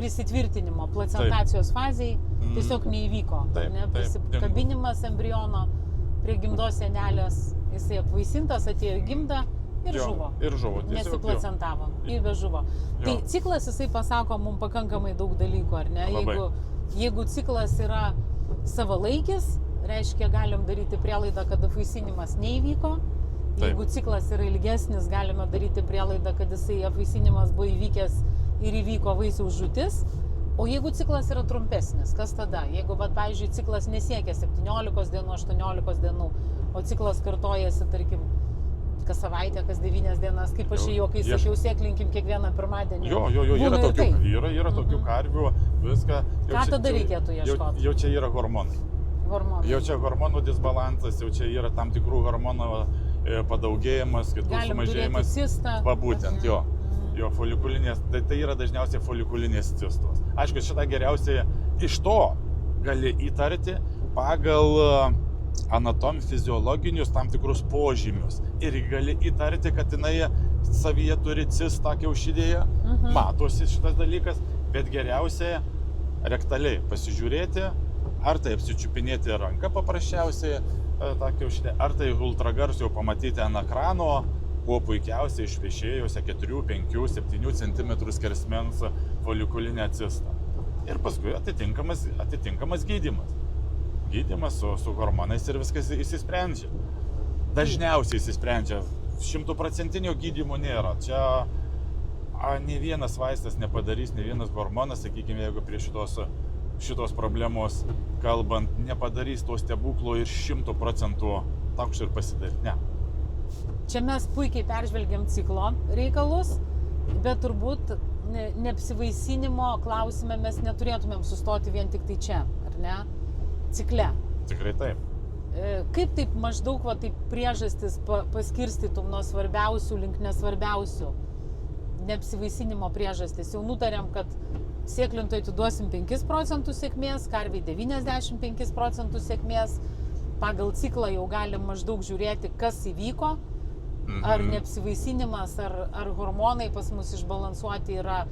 prisitvirtinimo, placentacijos fazėj tiesiog neįvyko. Taip, ne? Prisikabinimas embriono prie gimdos sienelės, jisai apvaisintas, atėjo į gimdą ir žuvo. Ir žuvo. Nesiplacentavo. Ir žuvo. Tai ciklas, jisai pasako mums pakankamai daug dalykų, ar ne? Jeigu ciklas yra savalaikis, reiškia, galim daryti prielaidą, kad apvaisinimas neįvyko. Jeigu ciklas yra ilgesnis, galime daryti prielaidą, kad jisai apvaisinimas buvo įvykęs ir įvyko vaisiaus žūtis. O jeigu ciklas yra trumpesnis, kas tada? Jeigu, pavyzdžiui, ciklas nesiekia 17 dienų, 18 dienų, o ciklas kartojasi, tarkim, kas savaitę, kas 9 dienas, kaip aš juokai sakiau, sėklinkim kiekvieną pirmadienį. Yra tokių karvių, viską. Ką tada reikėtų ieškoti? Jau čia yra hormonai. Jau čia hormonų disbalansas, jau čia yra tam tikrų hormonų padaugėjimas, kitų sumažėjimas. Galim turėti cistą. Būtent, jo folikulinės, tai yra dažniausiai folikulinės cistos. Aišku, šitą geriausiai iš to gali įtarti pagal anatom-fiziologinius tam tikrus požymius. Ir gali įtarti, kad jinai savyje turi cistą kiaušidėje, matosi šitas dalykas, bet geriausiai rektaliai pasižiūrėti, ar tai apsičiupinėti ranką paprasčiausiai tą kiaušidę, ar tai ultragarsu jau pamatyti ant ekrano, kuo puikiausiai išvešėjusią 4, 5, 7 cm skersmens folikulinę cistą. Ir paskui atitinkamas gydymas. Gydymas su hormonais ir viskas įsisprendžia. Dažniausiai įsisprendžia. 100% gydymo nėra. Čia ne vienas vaistas nepadarys, ne vienas hormonas, sakykime, jeigu prie šitos problemos kalbant, nepadarys to stebuklo ir 100% taukš ir pasidaryti. Ne. Čia mes puikiai peržvelgiam ciklo reikalus, bet turbūt neapsivaisinimo klausime mes neturėtumėm sustoti vien tik tai čia, ar ne? Cikle. Tikrai taip. Kaip taip maždaug taip priežastis paskirstytum nuo svarbiausių link nesvarbiausių neapsivaisinimo priežastis? Jau nutarėm, kad sėklintojui atiduosim 5% sėkmės, karviai 95% sėkmės. Pagal ciklą jau galim maždaug žiūrėti, kas įvyko. Ar neapsivaisinimas, ar hormonai pas mus išbalansuoti yra,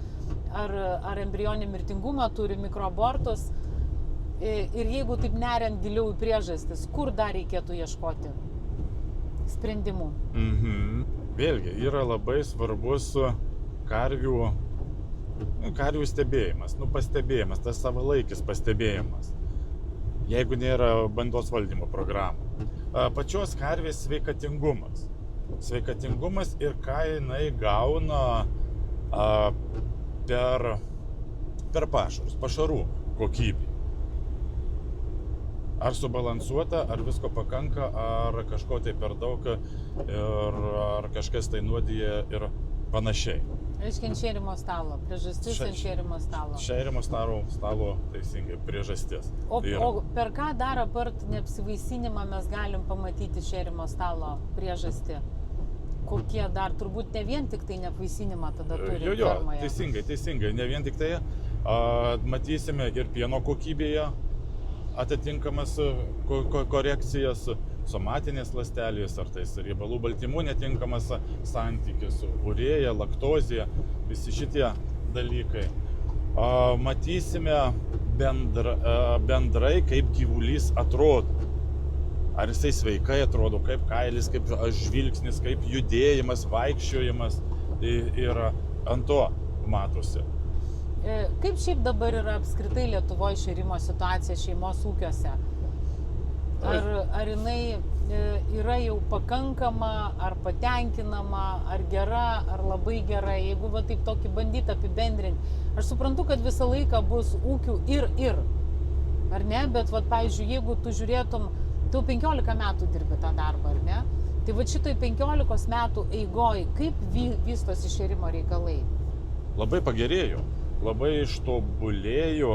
ar embrioninį mirtingumą turi, mikroabortus. Ir jeigu taip neriant giliau į priežastis, kur dar reikėtų ieškoti sprendimų? Vėlgi, yra labai svarbus karvių stebėjimas, pastebėjimas, tas savalaikis pastebėjimas, jeigu nėra bandos valdymo programų. Pačios karvės sveikatingumas ir ką jinai gauna per pašarų kokybę. Ar subalansuota, ar visko pakanka, ar kažko tai per daug, ar kažkas tai nuodija ir panašiai. Reiškia, ant šėrimo stalo. Priežastis ant šėrimo stalo. Šėrimo stalo teisingai priežastis. O per ką dar apart neapsivaisinimą mes galim pamatyti šėrimo stalo priežastį? Kokie dar, turbūt ne vien tik tai neapvaisinimą tada turi fermoje. Teisingai, ne vien tik tai. Matysime ir pieno kokybėje atitinkamas korekcijas, somatinės ląstelės, ar tai riebalų baltymų netinkamas santykis, urėja, laktozė, visi šitie dalykai. Matysime bendrai, kaip gyvulys atrodo. ar jisai sveikai atrodo, kaip kailis, kaip žvilgsnis, kaip judėjimas, vaikščiojimas ir ant to matosi. Kaip šiaip dabar yra apskritai Lietuvoje šėrimo situacija šeimos ūkiuose? Ar jinai yra jau pakankama, ar patenkinama, ar gera, ar labai gera, jeigu va taip tokį bandyti apibendrinti. Aš suprantu, kad visą laiką bus ūkių ir, ar ne? Bet va, pavyzdžiui, jeigu tu žiūrėtum, tu 15 metų dirbi tą darbą, ar ne? Tai va šitoj 15 metų eigoj, kaip vystosi šėrimo reikalai? Labai pagerėjo, labai ištobulėjo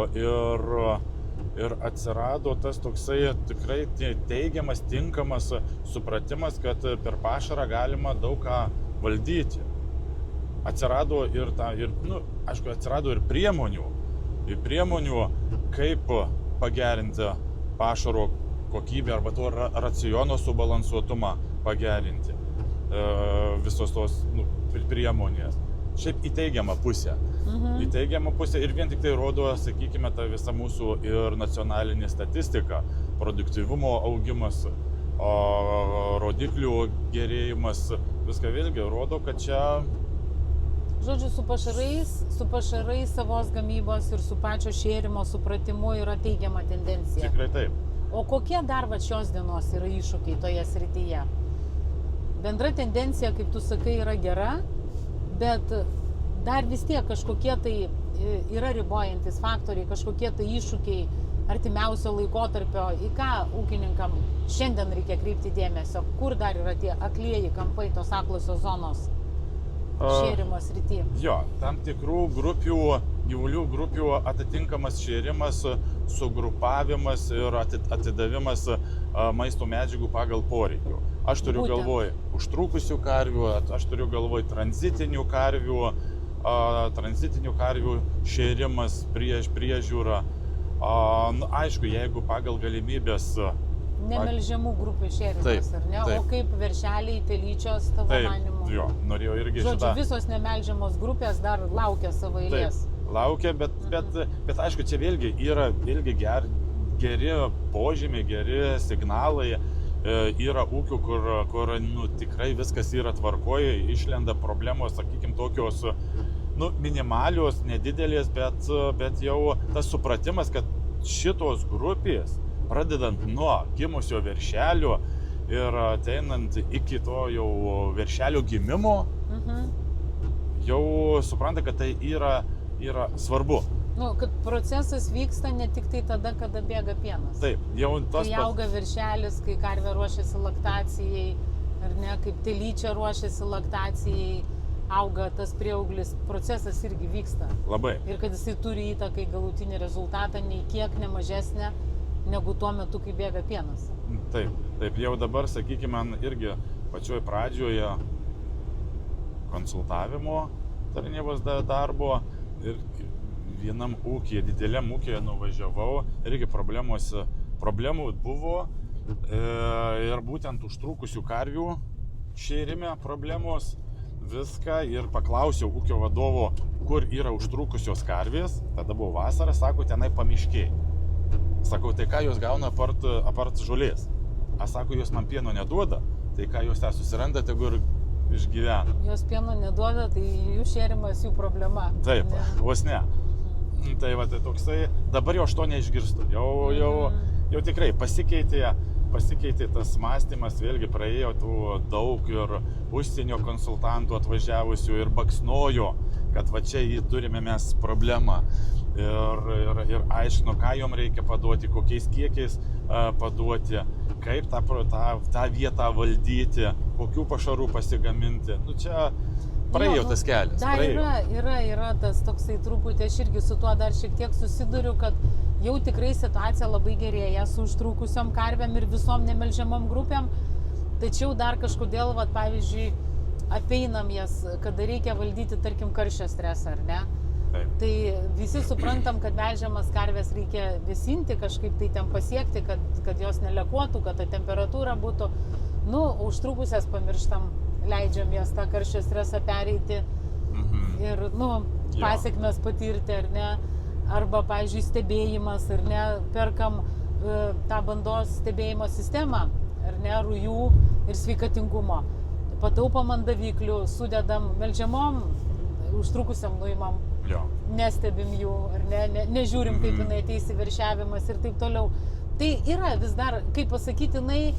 ir atsirado tas toksai tikrai teigiamas, tinkamas supratimas, kad per pašarą galima daug ką valdyti. Atsirado atsirado ir priemonių, kaip pagerinti pašaro kokybę arba to raciono subalansuotumą pagerinti. Visos tos priemonės. Šiaip į teigiamą pusę. Į teigiamą pusę ir vien tik tai rodo, sakykime, ta visa mūsų ir nacionalinė statistika, produktyvumo augimas, rodiklių gerėjimas, viską vėlgi rodo, kad čia... Žodžiu, su pašarais savos gamybos ir su pačio šėrimo supratimu yra teigiama tendencija. Tikrai taip. O kokie dar va šios dienos yra iššūkiai toje srityje? Bendra tendencija, kaip tu sakai, yra gera, bet dar vis tiek kažkokie tai yra ribojantis faktoriai, kažkokie tai iššūkiai artimiausio laikotarpio, į ką ūkininkam šiandien reikia kreipti dėmesio, kur dar yra tie aklieji kampai, tos aklosios zonos šėrimo srity. Jo, tam tikrų grupių, gyvulių grupių atitinkamas šėrimas, sugrupavimas ir atidavimas maisto medžiagų pagal poreikių. Aš turiu galvoj užtrukusių karvių, aš turiu galvoj tranzitinių karvių šėrimas, priežiūra. Aišku, jeigu pagal galimybės... Nemelžiamų grupių šėrimas, ar ne? Taip. O kaip veršeliai, telyčios, tavo manimu? Jo, norėjau irgi šitą. Žodžiu, visos nemelžiamos grupės dar laukia savo eilės. Taip, laukia, bet aišku, čia vėlgi yra geri požymiai, geri signalai. Yra ūkių, kur tikrai viskas yra tvarkoje, išlenda problemos, sakykime, tokios minimalios, nedidelės, bet jau tas supratimas, kad šitos grupės, pradedant nuo gimusio veršelio ir ateinant iki to jau veršelio gimimo, jau supranta, kad tai yra svarbu. Kad procesas vyksta ne tik tai tada, kada bėga pienas. Taip, jau tos... Kai auga veršelis, kai karvė ruošiasi laktacijai, ar ne, kaip telyčia ruošiasi laktacijai, auga tas prieauglis, procesas irgi vyksta. Labai. Ir kad jisai turi įtaką į galutinį rezultatą, nei kiek nemažesnė, negu tuo metu, kai bėga pienas. Taip, jau dabar, sakykime, irgi pačioj pradžioje konsultavimo tarnybos darbo ir vienam ūkyje, dideliam ūkyje nuvažiavau, irgi problemų buvo ir būtent užtrukusių karvių šėrime problemos viską ir paklausiau ūkio vadovo, kur yra užtrukusios karvės, tada buvo vasara, sako, tenai pamiškiai. Sakau, tai ką jos gauna apart žolės? Sako, jos man pieno neduoda, tai ką jos tą susiranda, tegu ir išgyvena. Jos pieno neduoda, tai jų šėrimas jų problema. Taip, vos ne. Tai va, tai toksai, dabar jau aš to neišgirstu, jau tikrai pasikeitė tas mąstymas, vėlgi praėjo tų daug ir užsienio konsultantų atvažiavusių ir baksnojo, kad va čia turime mes problemą ir aiškino, ką jom reikia paduoti, kokiais kiekiais paduoti, kaip tą vietą valdyti, kokių pašarų pasigaminti. Čia praėjo tas kelias. Dar yra tas toksai truputį, aš irgi su tuo dar šiek tiek susiduriu, kad jau tikrai situacija labai gerėja su užtrukusiom karvėm ir visom nemelžiamom grupėm, tačiau dar kažkodėl, pavyzdžiui, apeinam jas, kada reikia valdyti, tarkim, karščio stresą, ar ne? Taip. Tai visi suprantam, kad melžiamas karvės reikia vėsinti, kažkaip tai ten pasiekti, kad jos nelekuotų, kad ta temperatūra būtų, užtrukusias pamirštam, leidžiam jas tą karščio stresą pereiti ir, pasiekmes patirti, ar ne, arba, pavyzdžiui, stebėjimas, ar ne, perkam tą bandos stebėjimo sistemą, ar ne, rujų ir sveikatingumo. Pataupom ant daviklių, sudedam melžiamom, užtrukusiam nuimam, nestebim jų, ar ne, nežiūrim, kaip jinai ateis įveršiavimas ir taip toliau. Tai yra vis dar, kaip pasakyti, jinai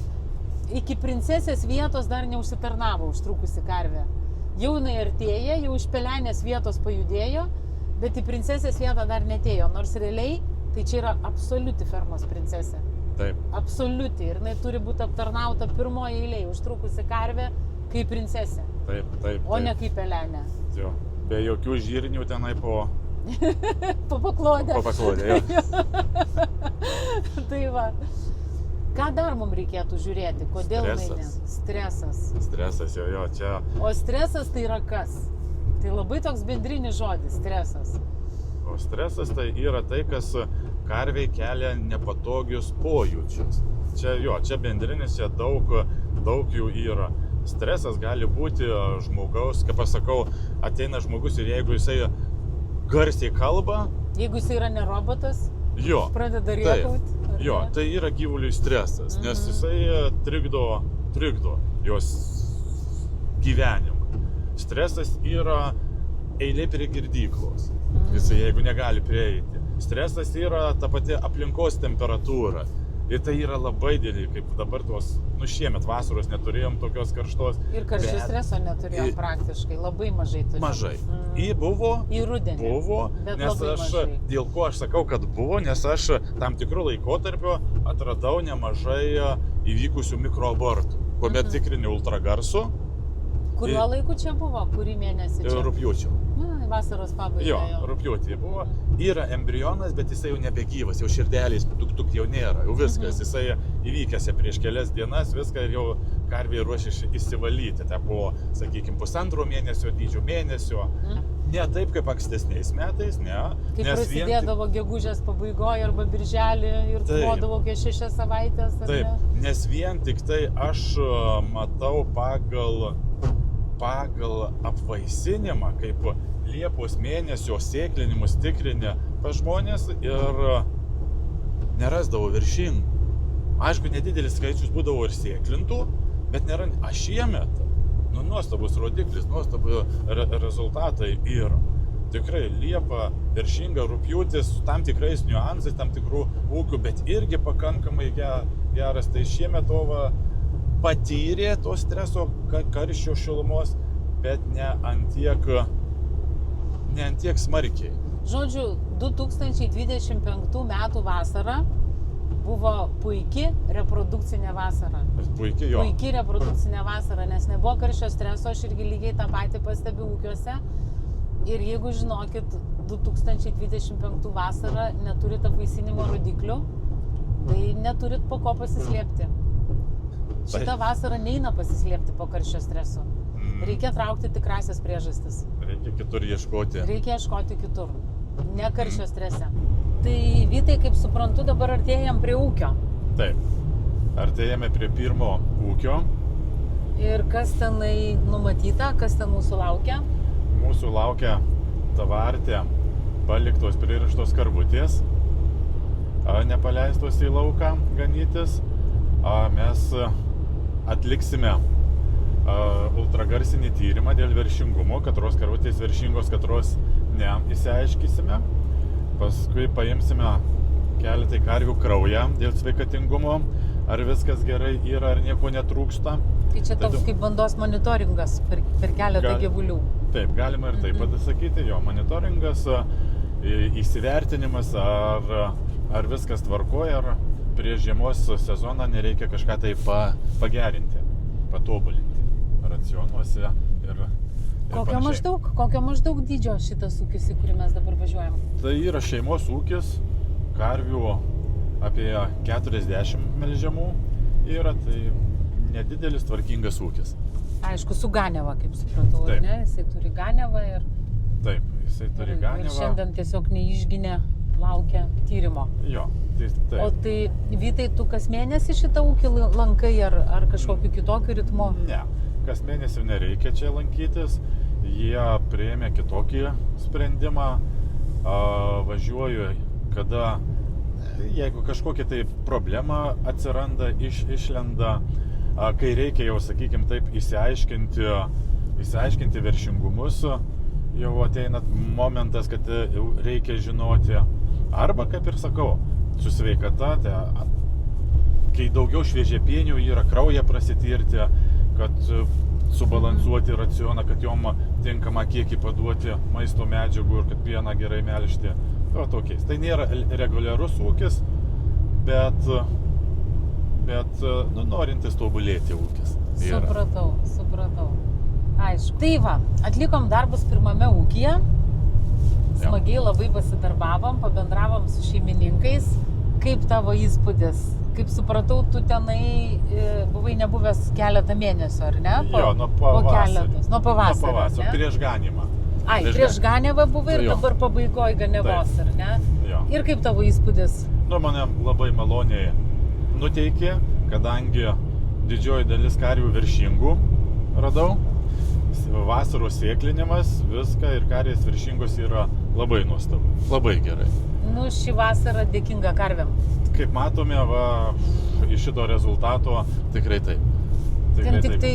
iki princesės vietos dar neužsitarnavo užtrukusi karvė. Jau jinai artėja, jau iš pelenės vietos pajudėjo, bet į princesės vietą dar netėjo, nors realiai tai čia yra absoliuti fermos princesė. Taip. Absoliuti. Ir jinai turi būti aptarnauta pirmoje eilėje, užtrukusi karvė kaip princesė. Taip. O ne kaip pelenė. Jo. Be jokių žirnių tenai po paklodę. Po paklodę, jo. Tai va. Ką dar mums reikėtų žiūrėti? Kodėl jinai? Stresas. Stresas, jo, čia. O stresas tai yra kas? Tai labai toks bendrinis žodis, stresas. O stresas tai yra tai, kas karvei kelia nepatogius pojūčius. Čia bendrinis, čia daug jų yra. Stresas gali būti žmogaus, kaip aš sakau, ateina žmogus ir jeigu jisai garsiai kalba. Jeigu jisai yra ne robotas, pradeda rėkauti. Jo, tai yra gyvuliui stresas, nes jisai trikdo jos gyvenimą. Stresas yra eilė prie girdyklos, jisai jeigu negali prieiti. Stresas yra ta pati aplinkos temperatūra. Ir tai yra labai didelį, kaip dabar šiemet vasaros neturėjom tokios karštos. Ir karščio streso neturėjom praktiškai, labai mažai turėjom. Mažai. Į rudenį. Buvo, nes dėl ko aš sakau, kad buvo, nes aš tam tikrų laikotarpio atradau nemažai įvykusių mikroabortų, kuomet tikrini ultragarsu. Kuriuo laiku čia buvo? Kurį mėnesį čia? Rugpjūčio. Vasaros pabaigoje. Jo, rugpjūtį buvo. Yra embrionas, bet jisai jau nebegyvas, jau širdelės tuk jau nėra, jau viskas. Jisai įvykęs prieš kelias dienas, viską ir jau karvė ruošiasi įsivalyti. Tai po, sakykime, 1,5 mėnesio, dydžio mėnesio. Ne taip kaip ankstesniais metais, ne. Kaip prasidėdavo gegužės pabaigoje arba birželį ir tuodavo apie 6 savaitės. Taip, nes vien tik tai aš matau pagal apvaisinimą, kaip Liepos mėnesio sėklinimus tikrinę pas žmonės ir nerasdavo viršingų. Aišku, nedidelis skaičius būdavo ir sėklintų, bet nėra. Šiemet, nuostabus rodiklis, nuostabus rezultatai yra. Tikrai Liepa viršinga, rugpjūtis su tam tikrais niuansais, tam tikrų ūkių, bet irgi pakankamai geras. Tai šiemet patyrė to streso, karščio šilumos, bet ne ant tiek smarkiai. Žodžiu, 2025 metų vasara buvo puiki reprodukcinė vasara. Puiki reprodukcinė vasara, nes nebuvo karščio streso, aš irgi lygiai tą patį pastebiu ūkiuose. Ir jeigu žinokit, 2025 vasarą neturit apvaisinimo rodiklių, tai neturit po ko pasislėpti. Šitą vasarą neina pasislėpti po karščio streso. Reikia traukti tikrasias priežastis. Reikia kitur ieškoti. Reikia ieškoti kitur, ne karščio strese. Tai Vytai, kaip suprantu, dabar artėjam prie ūkio. Taip, artėjame prie pirmo ūkio. Ir kas tenai numatyta, kas ten mūsų laukia? Mūsų laukia tvartė paliktos pririštos karvutės, nepaleistos į lauką ganytis. Mes atliksime ultragarsinį tyrimą dėl veršingumo, katros karvutės veršingos, katros ne, įsiaiškysime. Paskui paimsime keletai karvių kraują dėl sveikatingumo, ar viskas gerai yra, ar nieko netrūksta. Tai čia toks kaip bandos monitoringas per keletą gyvulių. Taip, galima ir taip pasakyti, jo monitoringas, įsivertinimas, ar viskas tvarkoja, ar prieš žiemos sezoną nereikia kažką tai pagerinti, patobulinti racionuose ir Kokio maždaug dydžio šitas ūkis, į kurį mes dabar važiuojam? Tai yra šeimos ūkis, karvių apie 40 melžiamų yra, tai nedidelis tvarkingas ūkis. Aišku, su ganiava, kaip supratau, ne? Jisai turi ganiavą ir... Taip, jisai turi ganiavą. Ir šiandien tiesiog neišginė, laukia tyrimo. Jo, tai taip. O tai, Vytai, tu kas mėnesį šitą ūkį lankai ar kažkokiu kitokiu ritmu? Ne, kas mėnesį nereikia čia lankytis. Jie priėmė kitokį sprendimą. Važiuoju, kada jeigu kažkokia tai problema atsiranda, išlenda, kai reikia jau, sakykime taip, išsiaiškinti veršingumus, jau ateina momentas, kad reikia žinoti. Arba, kaip ir sakau, su sveikata, kai daugiau šviežiapienių yra, kraują prasitirti, kad subalansuoti racioną, kad jom tinkamą kiekį paduoti maisto medžiagų ir kad pieną gerai melžti. Tokiais. Tai nėra reguliarus ūkis, bet norintis tobulėti ūkis. Supratau. Aišku. Tai va, atlikom darbus pirmame ūkyje, smagiai labai pasidarbavom, pabendravom su šeimininkais. Kaip tavo įspūdis? Kaip supratau, tu tenai buvai nebuvęs keletą mėnesių, ar ne? Nuo pavasario. Nuo pavasario, prieš ganimą. Prieš ganevą buvai ir dabar pabaigoj ganevos, ar ne? Jo. Ir kaip tavo įspūdis? Mane labai maloniai nuteikė, kadangi didžioji dalis karvių veršingų radau. Vasaros sėklinimas, viską ir karvės veršingos yra labai nuostabu, labai gerai. Šį vasarą dėkinga karvėm. Kaip matome, iš šito rezultato tikrai taip. Ten tik tai,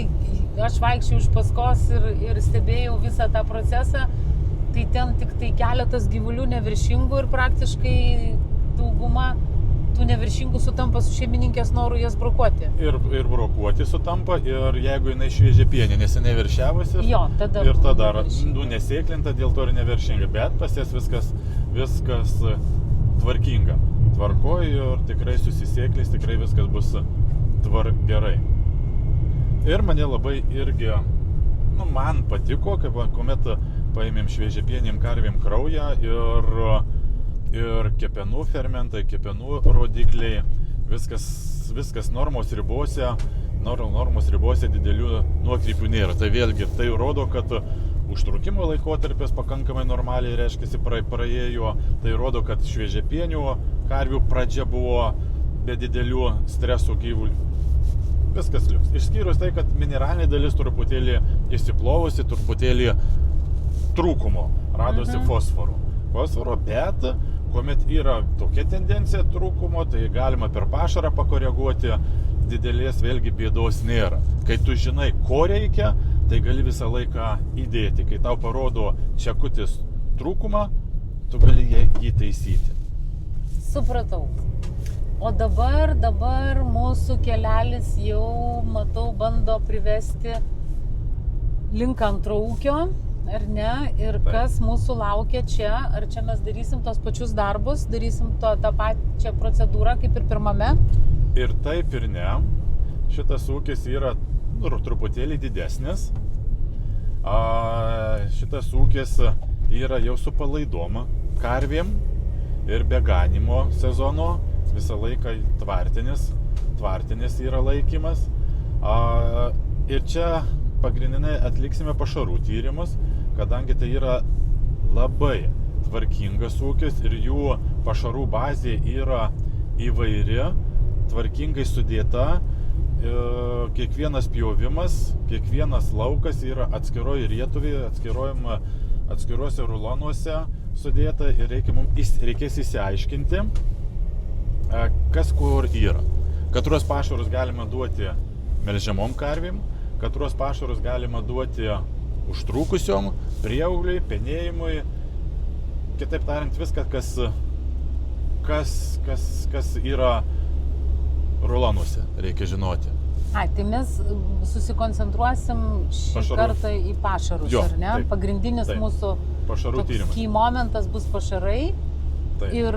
aš vaikščiau iš paskos ir stebėjau visą tą procesą, tai ten tik tai keletas gyvulių neviršingų ir praktiškai dauguma tų neviršingų sutampa su šeimininkės noru jas brokuoti. Ir brokuoti sutampa, ir jeigu jinai šviežiapienė, neseniai veršiavusi, ir tada nesėklinta, dėl to ir neviršinga, bet pas jas viskas tvarkinga. Tvarkoj ir tikrai susisėklis, tikrai viskas bus gerai. Ir mane labai irgi, man patiko, kuomet paėmėm šviežiapienėm karvėm kraują ir kepenų fermentai, kepenų rodikliai, viskas normos ribose didelių nuokrypių nėra. Tai vėlgi, tai rodo, kad užtrukimo laikotarpis pakankamai normaliai, reiškia, praėjo, tai rodo, kad šviežiapienių karvių pradžia buvo be didelių streso gyvulių. Viskas liuks. Išskyrus tai, kad mineralinė dalis truputėlį įsiplovusi, truputėlį trūkumo, radosi fosforo, bet kuomet yra tokia tendencija trūkumo, tai galima per pašarą pakoreguoti, didelės vėlgi bėdos nėra. Kai tu žinai, ko reikia, tai gali visą laiką įdėti. Kai tau parodo čekutis trūkumą, tu gali jį taisyti. Supratau. O dabar mūsų kelelis jau, matau, bando privesti link antro ūkio, ar ne? Ir kas mūsų laukia čia? Ar čia mes darysim tos pačius darbus, darysim tą pačią procedūrą kaip ir pirmame? Ir taip ir ne. Šitas ūkis yra truputėlį didesnis. Šitas ūkis yra jau su palaidom karvėm ir be ganimo sezono. Visą laiką tvartinis yra laikymas. Ir čia pagrindinai atliksime pašarų tyrimus, kadangi tai yra labai tvarkingas ūkis ir jų pašarų bazė yra įvairi, tvarkingai sudėta. Kiekvienas pjovimas, kiekvienas laukas yra atskiroj rietuvėje, atskiruose rulonuose sudėta ir reikės įsiaiškinti, kas kur yra. Katruos pašarus galima duoti melžiamom karvėm, katruos pašarus galima duoti užtrukusiom, prieaugliui, penėjimui. Kitaip tariant, viskas, kas yra rulonuose, reikia žinoti. Tai mes susikoncentruosim šį kartą į pašarus, ar ne? Taip, pagrindinis mūsų key momentas bus pašarai. Ir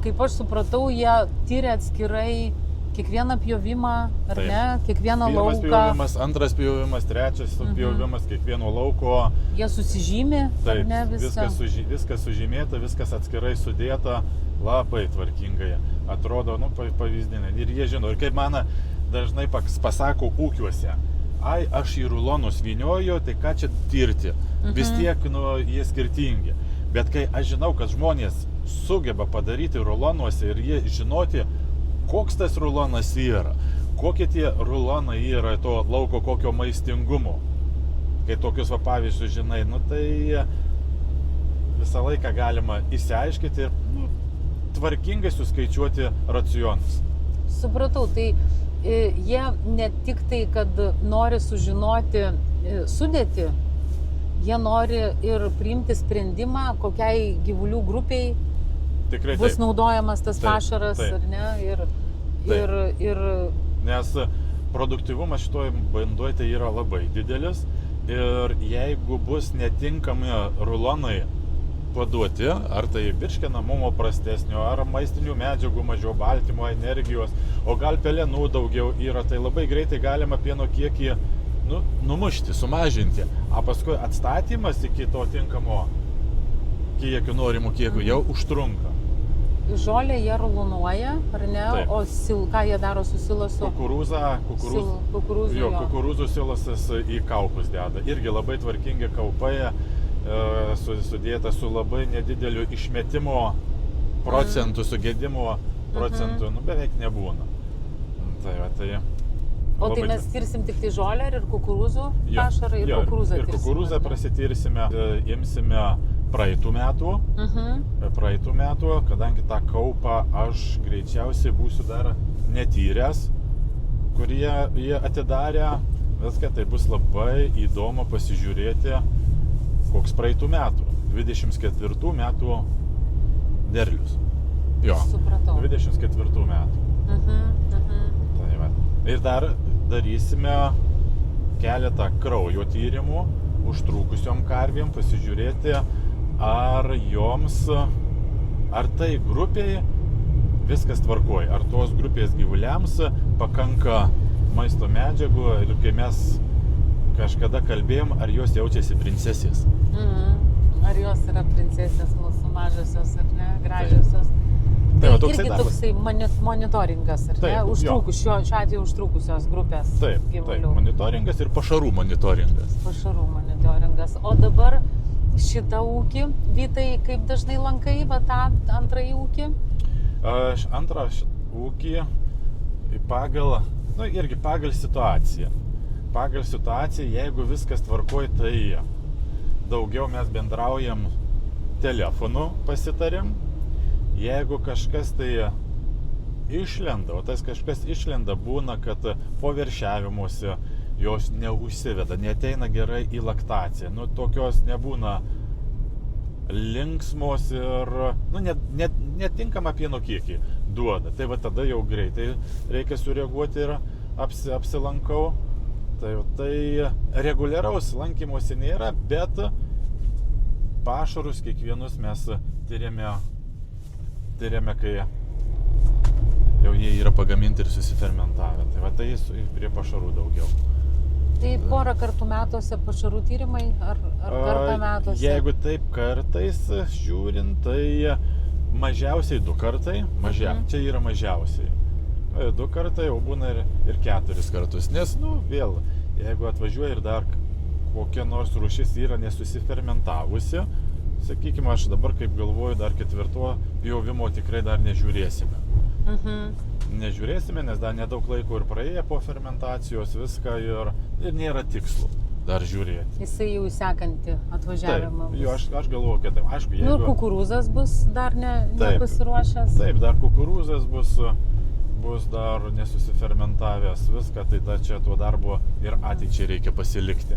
kaip aš supratau, jie tyria atskirai kiekvieną pjovimą, ar ne? Kiekvieną lauką. Pirmas pjovimas, antras pjovimas, trečias pjovimas, kiekvieno lauko. Jie susižymi, ar ne, viską? Viskas sužymėta, viskas atskirai sudėta, labai tvarkingai atrodo, pavyzdinė. Ir jie žino, ir kaip man dažnai pasako ūkiuose, aš į rulonus vynioju, tai ką čia tirti? Vis tiek, jie skirtingi. Bet kai aš žinau, kad žmonės sugeba padaryti rulonuose ir jie žinoti, koks tas rulonas yra, kokie tie rulonai yra to lauko kokio maistingumo. Kai tokius pavyzdžius žinai, tai visą laiką galima įsiaiškinti ir tvarkingai suskaičiuoti racionus. Supratau, tai jie ne tik tai, kad nori sužinoti sudėtį, jie nori ir priimti sprendimą, kokiai gyvulių grupiai Tikrai bus taip. naudojamas tas Taip, pašaras, taip. ar ne? Ir Nes produktyvumas šitoj bandoj tai yra labai didelis ir jeigu bus netinkami rulonai paduoti, ar tai virškinamumo prastesnio, ar maistinių medžiagų mažiau, baltymo, energijos, o gal pelenų daugiau yra, tai labai greitai galima pieno kiekį numušti, sumažinti, o paskui atstatymas iki to tinkamo kiekio, norimų kiekių jau užtrunka. žolę jie rulunuoja, ar ne? Taip. O ką jie daro su silosu? Kukurūzų silosas į kaupus deda. Irgi labai tvarkingi kaupai, sudėta su labai nedideliu išmetimo procentų, sugedimo procentų, beveik nebūna. O tai mes tirsim tik tai žolę ir kukurūzų pašarą ir kukurūzą tirsime. Ir kukurūzą prasitirsime, imsime praeitų metų, kadangi tą kaupą aš greičiausiai būsiu dar netyręs, kurį jie atidarė, viską tai bus labai įdomu pasižiūrėti, koks praeitų metų, 24 metų derlius. Jo, supratau. 24 metų. Tai va. Ir dar darysime keletą kraujo tyrimų užtrukusiom karvėm, pasižiūrėti, ar tai grupiai viskas tvarkoj, ar tos grupės gyvuliams pakanka maisto medžiagų ir kai mes kažkada kalbėjom, ar jos jaučiasi princesės. Ar jos yra princesės mūsų mažosios, ar ne, gražiosios. Tai irgi toksai monitoringas, ar ne? Šiuo atveju užtrukusios grupės gyvulių. Taip, monitoringas ir pašarų monitoringas. Pašarų monitoringas. O dabar šitą ūkį, Vytai, kaip dažnai lankai, tą antrąjį ūkį? Aš antrą ūkį irgi pagal situaciją. Pagal situaciją, jeigu viskas tvarkoj, tai daugiau mes bendraujam telefonu, pasitarėm. Jeigu kažkas tai išlenda, o tas kažkas išlenda, būna, kad po veršiavimuose jos neužsiveda, neteina gerai į laktaciją. Tokios nebūna linksmos ir netinkama pieno kiekį duoda. Tai va tada jau greitai reikia sureaguoti ir apsilankau. Tai reguliaraus lankymosi nėra, bet pašarus kiekvienus mes tyrėme, kai jau jie yra pagaminti ir susifermentavę. Tai va tai prie pašarų daugiau. Tai porą kartų metuose pašarų tyrimai ar kartą metuose? Jeigu taip kartais žiūrint, tai mažiausiai 2 kartai. Čia yra mažiausiai. 2 kartai, o būna ir 4 kartus. Nes, vėl, jeigu atvažiuoja ir dar kokia nors rūšis yra nesusifermentavusi, sakykime, aš dabar kaip galvoju, dar 4 pjovimo tikrai dar nežiūrėsime. Nežiūrėsime, nes dar nedaug laiko ir praėję po fermentacijos viską ir nėra tikslų dar žiūrėti. Jisai jau sekanti atvažiavimą. Taip, aš galvoju, kad taip. Aišku, jeigu... kukurūzas bus dar nepasiruošęs. Taip, dar kukurūzas bus dar nesusifermentavęs viską, tai čia tuo darbo ir ateičiai reikia pasilikti.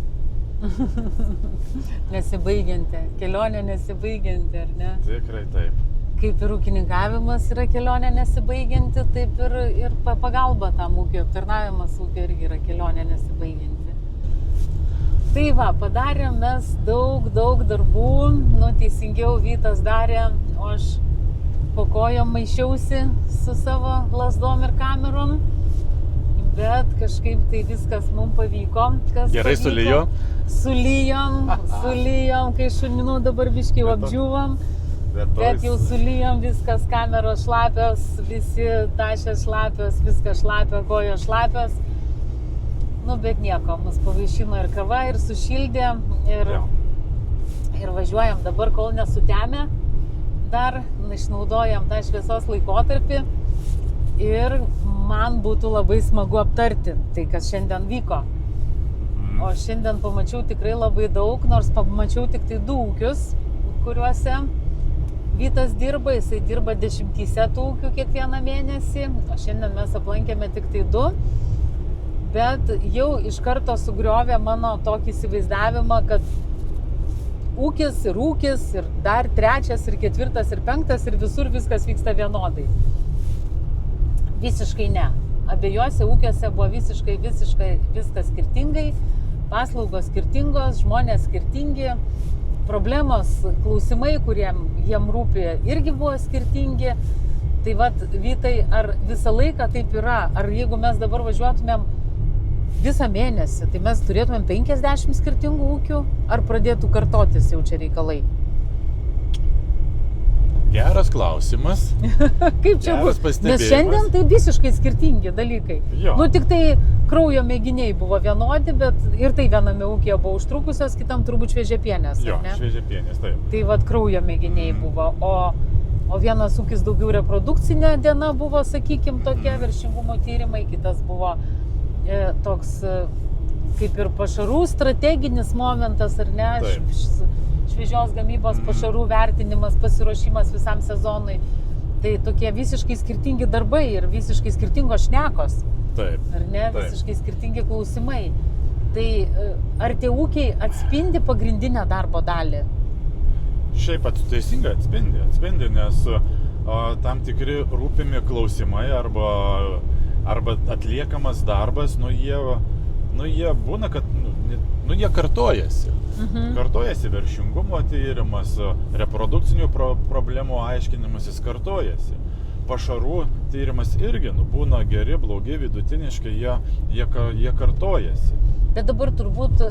Nesibaigianti, kelionė nesibaigianti, ar ne? Tikrai taip. Kaip ir ūkininkavimas yra kelionė nesibaigianti, taip ir pagalba tam ūkio, aptarnavimas ūkio irgi yra kelionė nesibaigianti. Tai va, padarėm mes daug darbų, teisingiau Vytas darė, o aš po kojom maišiausi su savo lazdom ir kamerom, bet kažkaip tai viskas mums pavyko. Gerai sulijo? Sulijom, kai šuninų dabar biškai apdžiūvom, bet jau sulijom, viskas, kameros šlapios, visi tašės šlapios, viskas šlapio, kojos šlapios. Bet nieko, mus pavaišino ir kava, ir sušildė, ir važiuojam dabar, kol nesutemė, dar išnaudojam tą šviesos laikotarpį ir man būtų labai smagu aptarti tai, kas šiandien vyko. O šiandien pamačiau tikrai labai daug, nors pamačiau tik tai 2 ūkius, kuriuose Vytas dirba, jisai dirba 10 tų ūkių kiekvieną mėnesį, o šiandien mes aplankėme tik tai 2, bet jau iš karto sugriovė mano tokį įsivaizdavimą, kad ūkis ir dar 3, ir 4, ir 5 ir visur viskas vyksta vienodai. Visiškai ne. Abiejose ūkiuose buvo visiškai viskas skirtingai, paslaugos skirtingos, žmonės skirtingi, problemos, klausimai, kuriem jiem rūpi, irgi buvo skirtingi. Tai vat, Vytai, ar visą laiką taip yra? Ar jeigu mes dabar važiuotumėm visą mėnesį, tai mes turėtumėm 50 skirtingų ūkių? Ar pradėtų kartotis jau čia reikalai? Geras klausimas. Kaip čia bus? Nes šiandien tai visiškai skirtingi dalykai. Jo. Nu, tik tai kraujo mėginiai buvo vienodi, bet ir tai viename ūkyje buvo užtrukusios, kitam turbūt šviežiapienės. Jo, šviežiapienės, taip. Tai vat kraujo mėginiai buvo, o vienas ūkis daugiau reprodukcinė diena buvo, sakykim, tokie veršingumo tyrimai, kitas buvo toks kaip ir pašarų strateginis momentas, ar ne? Šviežios gamybos pašarų vertinimas, pasiruošimas visam sezonui. Tai tokie visiškai skirtingi darbai ir visiškai skirtingos šnekos. Taip. Ar ne? Taip. Visiškai skirtingi klausimai. Tai ar tie ūkiai atspindi pagrindinę darbo dalį? Šiaip teisingai atspindi, nes tam tikri rūpimi klausimai arba atliekamas darbas, jie būna, kad jie kartojasi. Kartojasi veršingumo tyrimas, reprodukcinių problemų aiškinimas, jis kartojasi. Pašarų tyrimas irgi būna geri, blogi, vidutiniškai, jie kartojasi. Bet dabar turbūt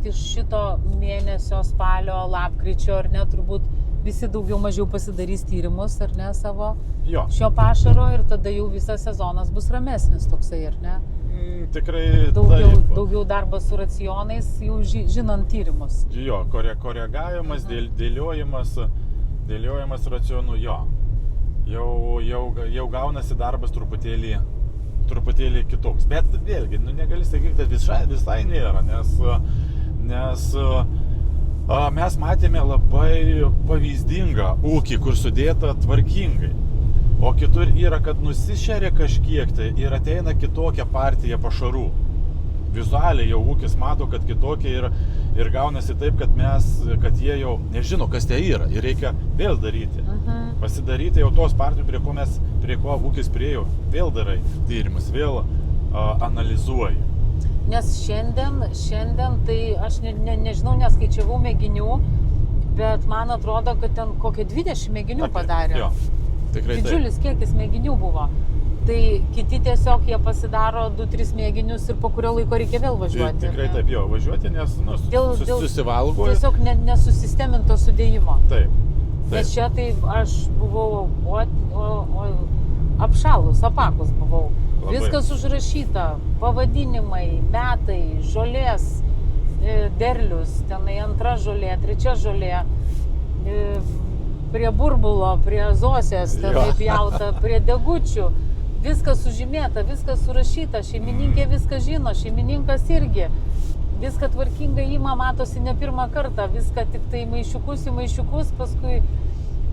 iš šito mėnesio, spalio, lapkričio, ar ne, turbūt visi daugiau mažiau pasidarys tyrimus, ar ne, savo šio pašaro ir tada jau visas sezonas bus ramesnis toksai, ar ne? Tikrai daugiau darbas su racionais, jau žinant tyrimus. Jo, koregavimas, dėliojimas racionų, jau gaunasi darbas truputėlį kitoks. Bet vėlgi, negali sakyti, kad visai nėra, nes mes matėme labai pavyzdingą ūkį, kur sudėta tvarkingai. O kitur yra, kad nusišeria kažkiek tai ir ateina kitokia partija pašarų. Vizualiai jau ūkis mato, kad kitokia ir gaunasi taip, kad jie jau nežino, kas tai yra ir reikia vėl daryti. Pasidaryti jau tos partijų, prie ko ūkis priėjo, vėl darai tyrimus, vėl analizuoji. Nes šiandien tai aš nežinau, neskaičiavau mėginių, bet man atrodo, kad ten kokie 20 mėginių padarė. Jo. Didžiulis kiekis mėginių buvo. Tai kiti tiesiog jie pasidaro 2-3 mėginius ir po kurio laiko reikia vėl važiuoti. Tikrai taip, važiuoti, nes susivalgo. Tiesiog nesusisteminto sudėjimo. Taip. Nes čia tai aš buvau apšalus, apakus buvau. Labai. Viskas užrašyta, pavadinimai, metai, žolės, derlius, tenai 2 žolė, 3 žolė, prie burbulo, prie zosės, tenai pjauta, prie degučių. Viskas sužymėta, viskas surašyta, šeimininkė viską žino, šeimininkas irgi. Viską tvarkingai ima, matosi ne pirmą kartą, viską tik tai maišiukus į maišiukus, paskui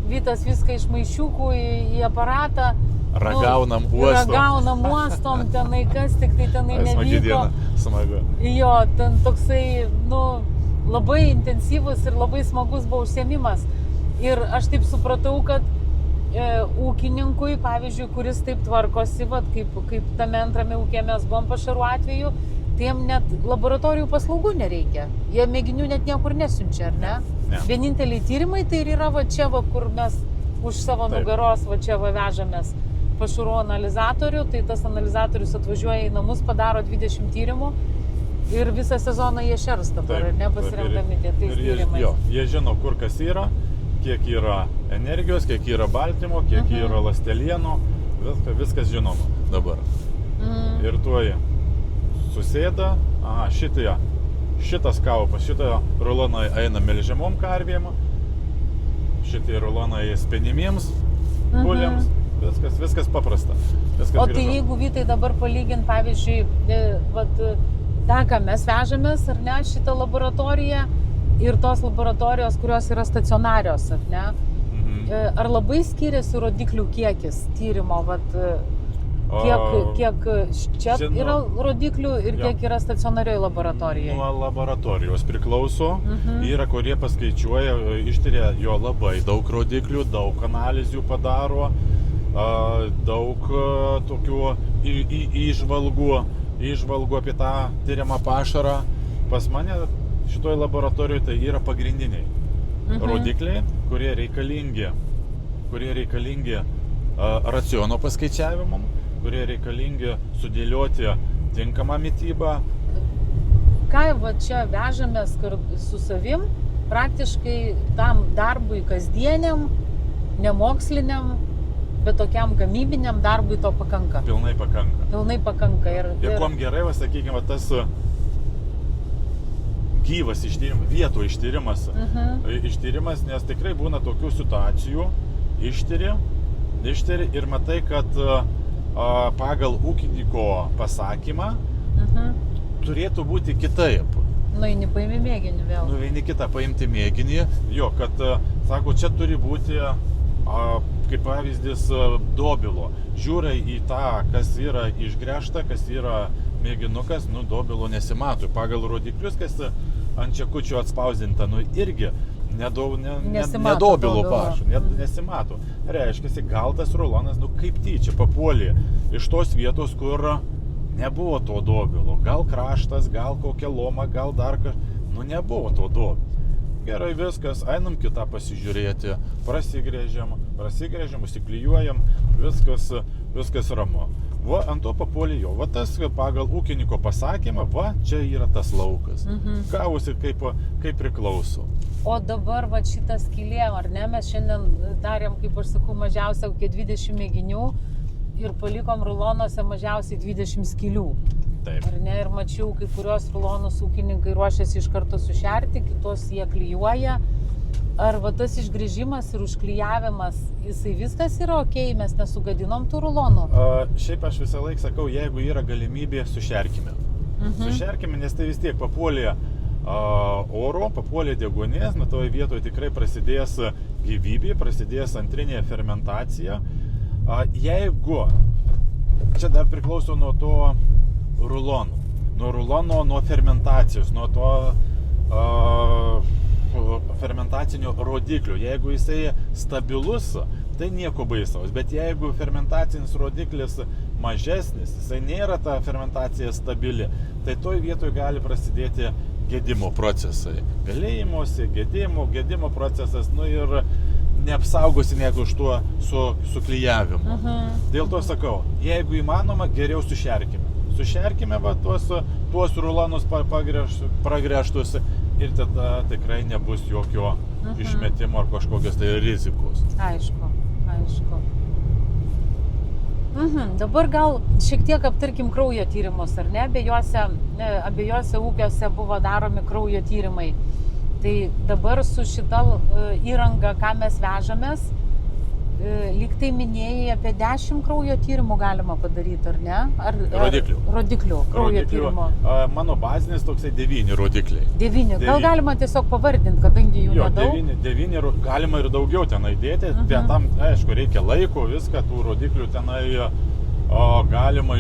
Vytas viską iš maišiukų į aparatą. Ragaunam uostom, tenai kas tik tai tenai nevyko. Smagi diena, smagu. Jo, ten toksai, labai intensyvus ir labai smagus buvo užsiėmimas. Ir aš taip supratau, kad ūkininkui, pavyzdžiui, kuris taip tvarkosi, kaip tame antrame ūkyje mes buvom pašarų atveju, tai jiem net laboratorijų paslaugų nereikia. Jie mėginių net niekur nesiunčia, ar ne? Ne. Vieninteliai tyrimai tai yra čia, kur mes už savo nugaros čia vežamės pašarų analizatorių, tai tas analizatorius atvažiuoja į namus, padaro 20 tyrimų ir visą sezoną jie šers dabar, nepasiremdami tais tyrimais. Jo, jie žino, kur kas yra, kiek yra energijos, kiek yra baltymo, kiek yra ląstelienų, viskas žinoma dabar. Ir tuoj susėda, šitas kaupas, šitą ruloną eina melžiamom karvėm, šitie rulonai spenimiems, buliams, viskas paprasta. O tai jeigu Vytai dabar palygint, pavyzdžiui, tą, ką mes vežamės, ar ne, šitą laboratoriją ir tos laboratorijos, kurios yra stacionarios, ar ne, Ar labai skiriasi rodiklių kiekis tyrimo? Vat, kiek čia yra rodiklių ir kiek yra stacionarioje laboratorijoje? Nuo laboratorijos priklauso. Yra, kurie paskaičiuoja, ištiria jo labai daug rodiklių, daug analizių padaro, daug tokių įžvalgų apie tą tyriamą pašarą. Pas mane šitoje laboratorijoje tai yra pagrindiniai rodikliai, kurie reikalingi raciono paskaičiavimam, kurie reikalingi sudėlioti tinkamą mitybą. Ką va čia vežamės su savim, praktiškai tam darbui kasdieniam, nemoksliniam, bet tokiam gamybiniam darbui to pakanka. Pilnai pakanka. Pilnai pakanka. Ir kuom gerai, sakykime, tas gyvas ištyrimas, vietų ištyrimas, nes tikrai būna tokių situacijų, ištiri ir matai, kad pagal ūkininko pasakymą turėtų būti kitaip. Nueini paimi mėginį vėl. Nueini kitą paimti mėginį, kad, sako, čia turi būti, kaip pavyzdys, dobilo. Žiūrai į tą, kas yra išgręžta, kas yra mėginukas, dobilo nesimato. Pagal rodiklius, kas ant čekučių atspausdinta, irgi nedobilo pašo, nesimato. Reiškia, gal tas rulonas, kaip tyčia papuolė iš tos vietos, kur nebuvo to dobilo. Gal kraštas, gal kokia loma, gal dar kažkas, nebuvo to dobilo. Gerai, viskas, einam kitą pasižiūrėti, prasigrėžiam, užsiklijuojam, viskas ramu. Va, ant to papuolė jo. Va tas pagal ūkininko pasakymą, va, čia yra tas laukas. Gavosi kaip priklauso. O dabar va šitą skylė, ar ne, mes šiandien darėm, kaip aš sakau, mažiausiai kokie 20 mėginių ir palikom rulonuose mažiausiai 20 skylių. Taip. Ar ne, ir mačiau, kai kurios rulonus ūkininkai ruošiasi iš karto sušerti, kitos jie klijuoja. Ar va tas išgrįžimas ir užklijavimas, jisai viskas yra okei, mes nesugadinom tų rulonų? Šiaip aš visą laiką sakau, jeigu yra galimybė, sušerkime. Sušerkime, nes tai vis tiek papuolė oro, papuolė deguonies, toje vietoje tikrai prasidės gyvybė, prasidės antrinė fermentacija. Jeigu, čia dar priklauso nuo to rulono, nuo fermentacijos, nuo to fermentacinio rodiklio. Jeigu jisai stabilus, tai nieko baisaus, bet jeigu fermentacinis rodiklis mažesnis, jisai nėra ta fermentacija stabili, tai toj vietoj gali prasidėti gedimo procesai. Galėjimosi, gedimo procesas, ir neapsaugosi negu už tuo suklijavimu. Dėl to sakau, jeigu įmanoma, geriau sušerkime. Sušerkime tuos rulonus pragręžtus ir tada tikrai nebus jokio išmetimo ar kažkokios tai rizikos. Aišku. Dabar gal šiek tiek aptarkim kraujo tyrimus, ar ne? Abiejose ūkiuose buvo daromi kraujo tyrimai. Tai dabar su šita įranga, ką mes vežamės, lyg tai minėjai apie 10 kraujo tyrimų galima padaryti, ar ne? Rodiklių kraujo tyrimo. Mano bazinis toksai 9 rodikliai. 9. Gal galima tiesiog pavardinti, kadangi jų nedaug? 9 galima ir daugiau tenai dėti. Tam, aišku, reikia laiko, viską, tų rodiklių tenai galima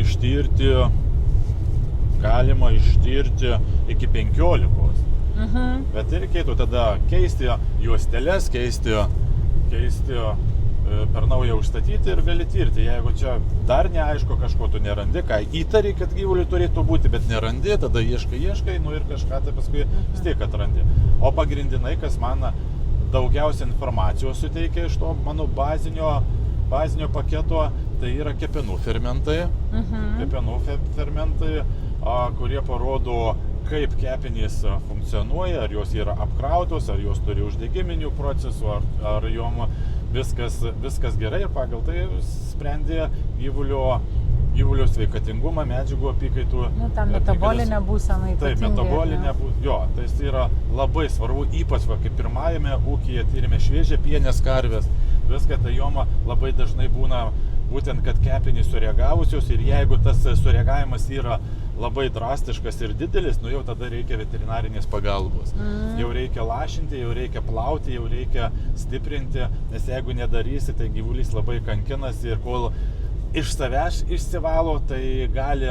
ištirti iki 15. Bet reikėtų tada keisti juosteles, keisti per naują užstatyti ir gali tirti. Jeigu čia dar neaišku, kažko tu nerandi, ką įtari, kad gyvuliui turėtų būti, bet nerandi, tada ieškai, ir kažką tai paskui vis tiek atrandi. O pagrindinai, kas man daugiausia informacijos suteikia iš to mano bazinio paketo, tai yra kepenų fermentai. Kepenų fermentai, kurie parodo, kaip kepenys funkcionuoja, ar jos yra apkrautos, ar jos turi uždegiminių procesų, ar jom viskas gerai, ir pagal tai sprendė gyvulio sveikatingumą, medžiagų apykaitų. Ta metabolinė būsena ypatingai. Taip, metabolinė būsena. Tai yra labai svarbu, ypač kaip pirmajame ūkyje tyrime šviežia pienės karvės. Viską tai jom labai dažnai būna būtent, kad kepenys sureagavusios, ir jeigu tas sureagavimas yra labai drastiškas ir didelis, nu jau tada reikia veterinarinės pagalbos. Jau reikia lašinti, jau reikia plauti, jau reikia stiprinti, nes jeigu nedarysi, tai gyvulys labai kankinasi ir kol iš savęs išsivalo, tai gali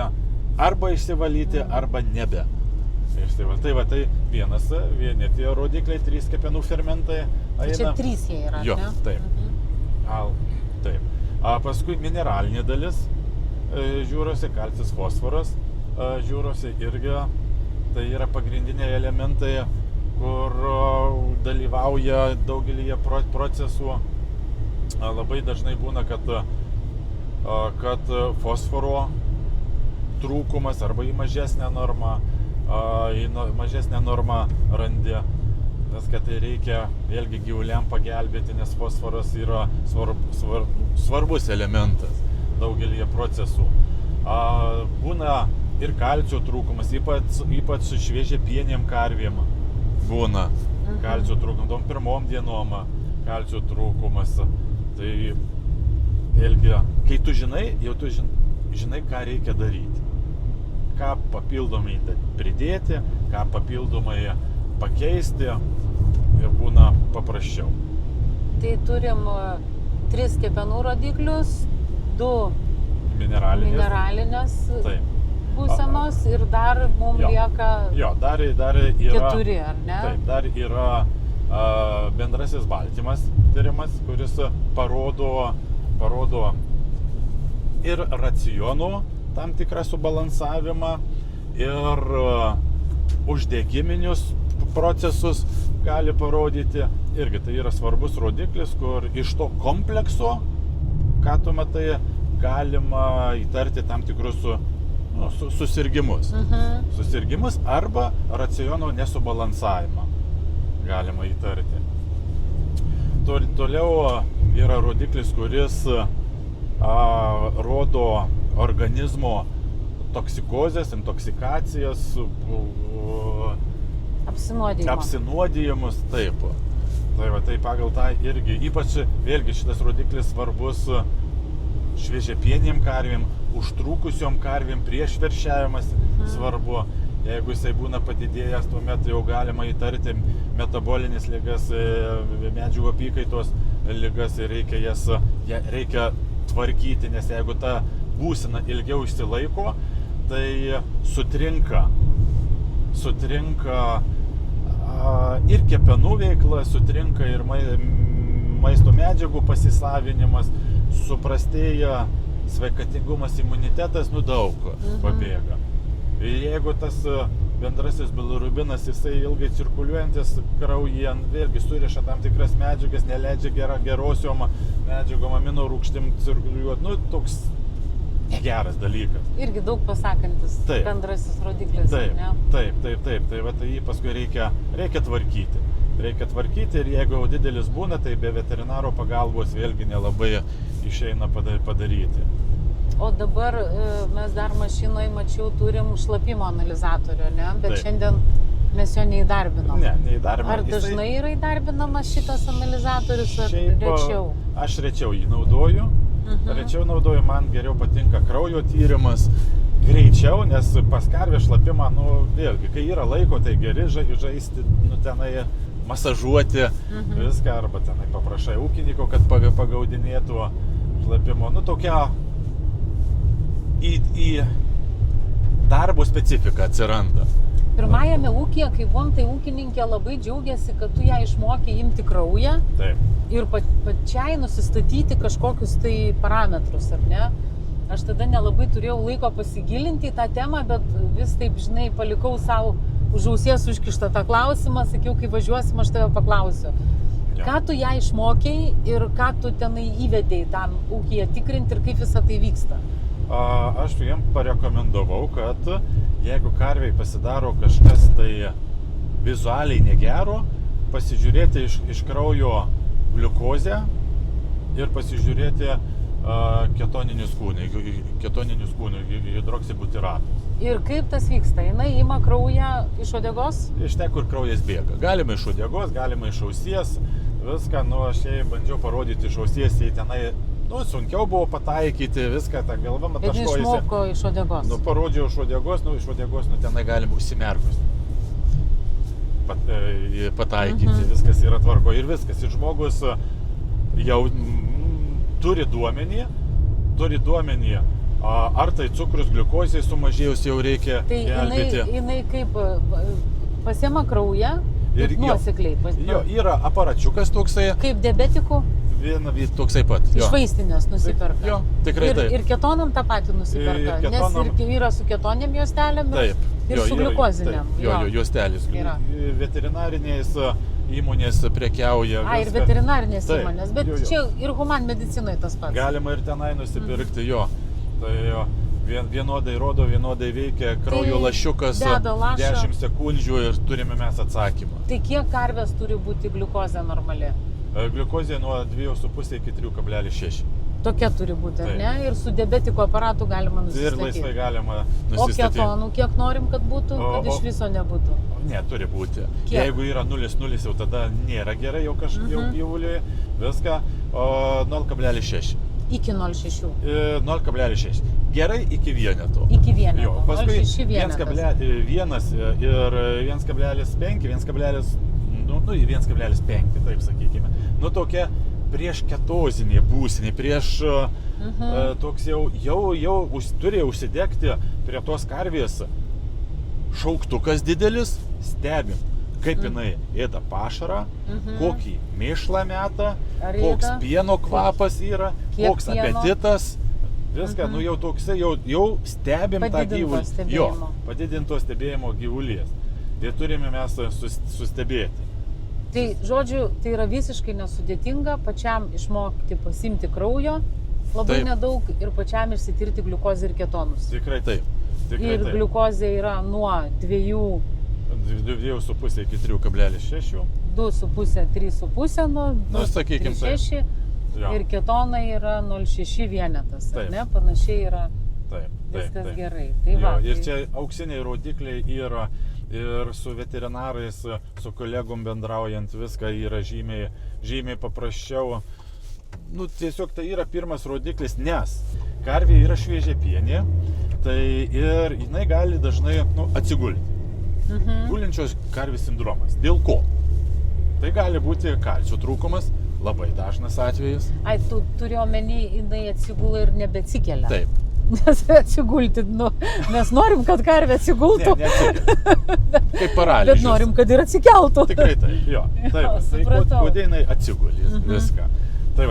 arba išsivalyti, arba nebe. Tai vieni tie rodikliai, 3 kepenų fermentai eina. Čia 3 jie yra, jo, ne? taip. Taip. Paskui mineralinė dalis žiūrose, kalcis, fosforas žiūrose irgi, tai yra pagrindiniai elementai, kur dalyvauja daugelyje procesų. Labai dažnai būna, kad fosforo trūkumas arba į mažesnę normą randi, nes kad tai reikia vėlgi gyvuliam pagelbėti, nes fosforas yra svarbus elementas daugelyje procesų. Būna ir kalcio trūkumas, ypač šviežia pienėm karvėm būna kalcio trūkumas, tom pirmom dienom kalcio trūkumas. Tai vėlgi, kai tu žinai, jau tu žinai, ką reikia daryti. Ką papildomai pridėti, ką papildomai pakeisti ir būna paprasčiau. Tai turim 3 kepenų rodiklius, 2 mineralinės būsenos ir dar mums lieka dar yra 4, ar ne? Taip, dar yra bendrasis baltymas tyrimas, kuris parodo ir racionų tam tikrą subalansavimą ir uždegiminius procesus gali parodyti. Irgi tai yra svarbus rodiklis, kur iš to komplekso, ką tu matai, galima įtarti tam tikrus susirgimus. Susirgimus arba raciono nesubalansavimą galima įtarti. Toliau yra rodiklis, kuris rodo organizmo toksikozės, intoksikacijas, apsinuodijimus, taip. Tai pagal tą irgi, ypač vėlgi šitas rodiklis svarbus šviežiapienėm karvėm, užtrūkusiom karvėm, prieš veršiavimas svarbu. Jeigu jisai būna padidėjęs, tuomet jau galima įtarti metabolinės ligas, medžiagų apykaitos ligas ir reikia tvarkyti, nes jeigu ta būsena ilgiau išsilaiko, tai sutrinka ir kepenų veikla, sutrinka ir maisto medžiagų pasisavinimas, suprastėja sveikatingumas, imunitetas, daug pabėga. Ir jeigu tas bendrasis bilirubinas, jisai ilgai cirkuliuojantis kraujyje, vėlgi suriša tam tikras medžiagas, neleidžia gerosiom medžiagom, amino rūgštim cirkuliuoti, toks negeras dalykas. Irgi daug pasakantis bendrasis rodiklis, ne? Taip. Tai jį paskui reikia tvarkyti. Ir jeigu jau didelis būna, tai be veterinaro pagalbos vėlgi nelabai išeina padaryti. O dabar mes dar mašinoje, mačiau, turim šlapimo analizatorių, ne? Bet šiandien mes jo neįdarbinom. Ne, neįdarbinom. Ar dažnai yra įdarbinamas šitas analizatorius, ar rečiau? Aš rečiau jį naudoju. Man geriau patinka kraujo tyrimas. Greičiau, nes pas karvę šlapimą, vėlgi, kai yra laiko, tai geri žaisti, tenai masažuoti viską, arba tenai paprašai ūkininko, kad pagaudinėtų šlapimo. Tokia į darbo specifika atsiranda. Pirmajame ūkyje, kai buvom, tai ūkininkė labai džiaugiasi, kad tu ją išmokė imti kraują. Taip. Ir pačiai nusistatyti kažkokius tai parametrus, ar ne? Aš tada nelabai turėjau laiko pasigilinti į tą temą, bet vis taip, palikau savo už ausies užkištą tą klausimą, sakiau, kai važiuosim, aš tave paklausiu. Ja. Ką tu ją išmokei ir ką tu tenai įvedei tam ūkyje tikrinti ir kaip visą tai vyksta? Aš jiems parekomendavau, kad jeigu karvei pasidaro kažkas tai vizualiai negero, pasižiūrėti iš kraujo gliukozę ir pasižiūrėti ketoninius kūnų, hidroksibutiratus. Ir kaip tas vyksta? Jinai ima kraują iš uodegos? Iš ten, kur kraujas bėga. Galima iš uodegos, galima iš ausies, viską. Aš jai bandžiau parodyti iš ausies, jei tenai Nu, sunkiau buvo pataikyti viską, tą galvą, bet Bet aš ko išmoko iš odegos. Nu, parodžiau iš uodegos, tenai galima užsimerkus pataikyti, viskas yra tvarko ir viskas. Ir žmogus jau turi duomenį, ar tai cukrus, gliukozė sumažėjus jau reikia gelbėti. Tai jinai kaip pasiema kraują, Ir nuosekliai. Jo, yra aparačiukas toksai. Kaip diabetikų? Viena toksai pat. Iš vaistinės nusiperka. Jo, tikrai taip. Ir ketonam tą patį nusiperka, nes yra su ketonėm juostelėm ir su gliukoziniam. Jo, juostelis. Veterinariniais įmonės prekiauja. Ir veterinarinės įmonės, bet čia ir human medicinoje tas pats. Galima ir tenai nusipirkti, jo. Tai vienodai rodo, vienodai veikia, kraujo lašiukas 10 sekundžių ir turime mes atsakymą. Tai kiek karvės turi būti gliukozė normali? Gliukozė nuo 2,5 iki 3,6. Tokia turi būti, ar ne? Ir su diabetiko aparatu galima nusistatyti. Ir laisvai galima nusistatyti. O ketonų kiek norim, kad būtų, kad iš viso nebūtų? Ne, turi būti. Kiek? Jeigu yra 0,0, jau tada nėra gerai, jau kažkaip gyvuliui viską, o 0,6. Iki 0,6. 0,6. Gerai iki vieneto. Iki vieneto. Jo, paskui 1,1 ir 1,5, 1,5, taip sakykime. Nu, tokia prieš ketozinė būsinė, prieš toks jau turi užsidegti prie tos karvės šauktukas didelis, stebim, kaip jinai ėda pašarą, kokį mėšlą meta, koks pieno kvapas yra, koks apetitas, viską, nu jau toksai, jau stebim tą gyvulį. Jo, padidinto stebėjimo gyvulės. Tai turime mes sustebėti. Tai, žodžiu, tai yra visiškai nesudėtinga pačiam išmokti pasimti kraujo, labai nedaug, ir pačiam išsitirti gliukozę ir ketonus. Tikrai taip. Ir gliukozė yra nuo 2,5 iki 3,6. 2,5, 3,5 nuo 3,6 ir ketonai yra 0,6 vienetas, ar ne? Panašiai yra viskas gerai. Ir čia auksiniai rodikliai yra. Ir su veterinarais, su kolegom bendraujant, viską yra žymiai paprasčiau. Nu, tiesiog tai yra pirmas rodiklis, nes karvė yra šviežiapienė, tai ir jinai gali dažnai atsigulti. Gulinčios karvės sindromas. Dėl ko? Tai gali būti kalcio trūkumas, labai dažnas atvejis. Tu turi omeny, jinai atsigula ir nebeatsikelia. Taip. Nes atsigulti, mes norim, kad karvė atsigultų. Ne, kaip paralyžius. Bet norim, kad ir atsikeltų. Tikrai taip, jo. Taip, tai kodėl jinai atsigulė viską. Tai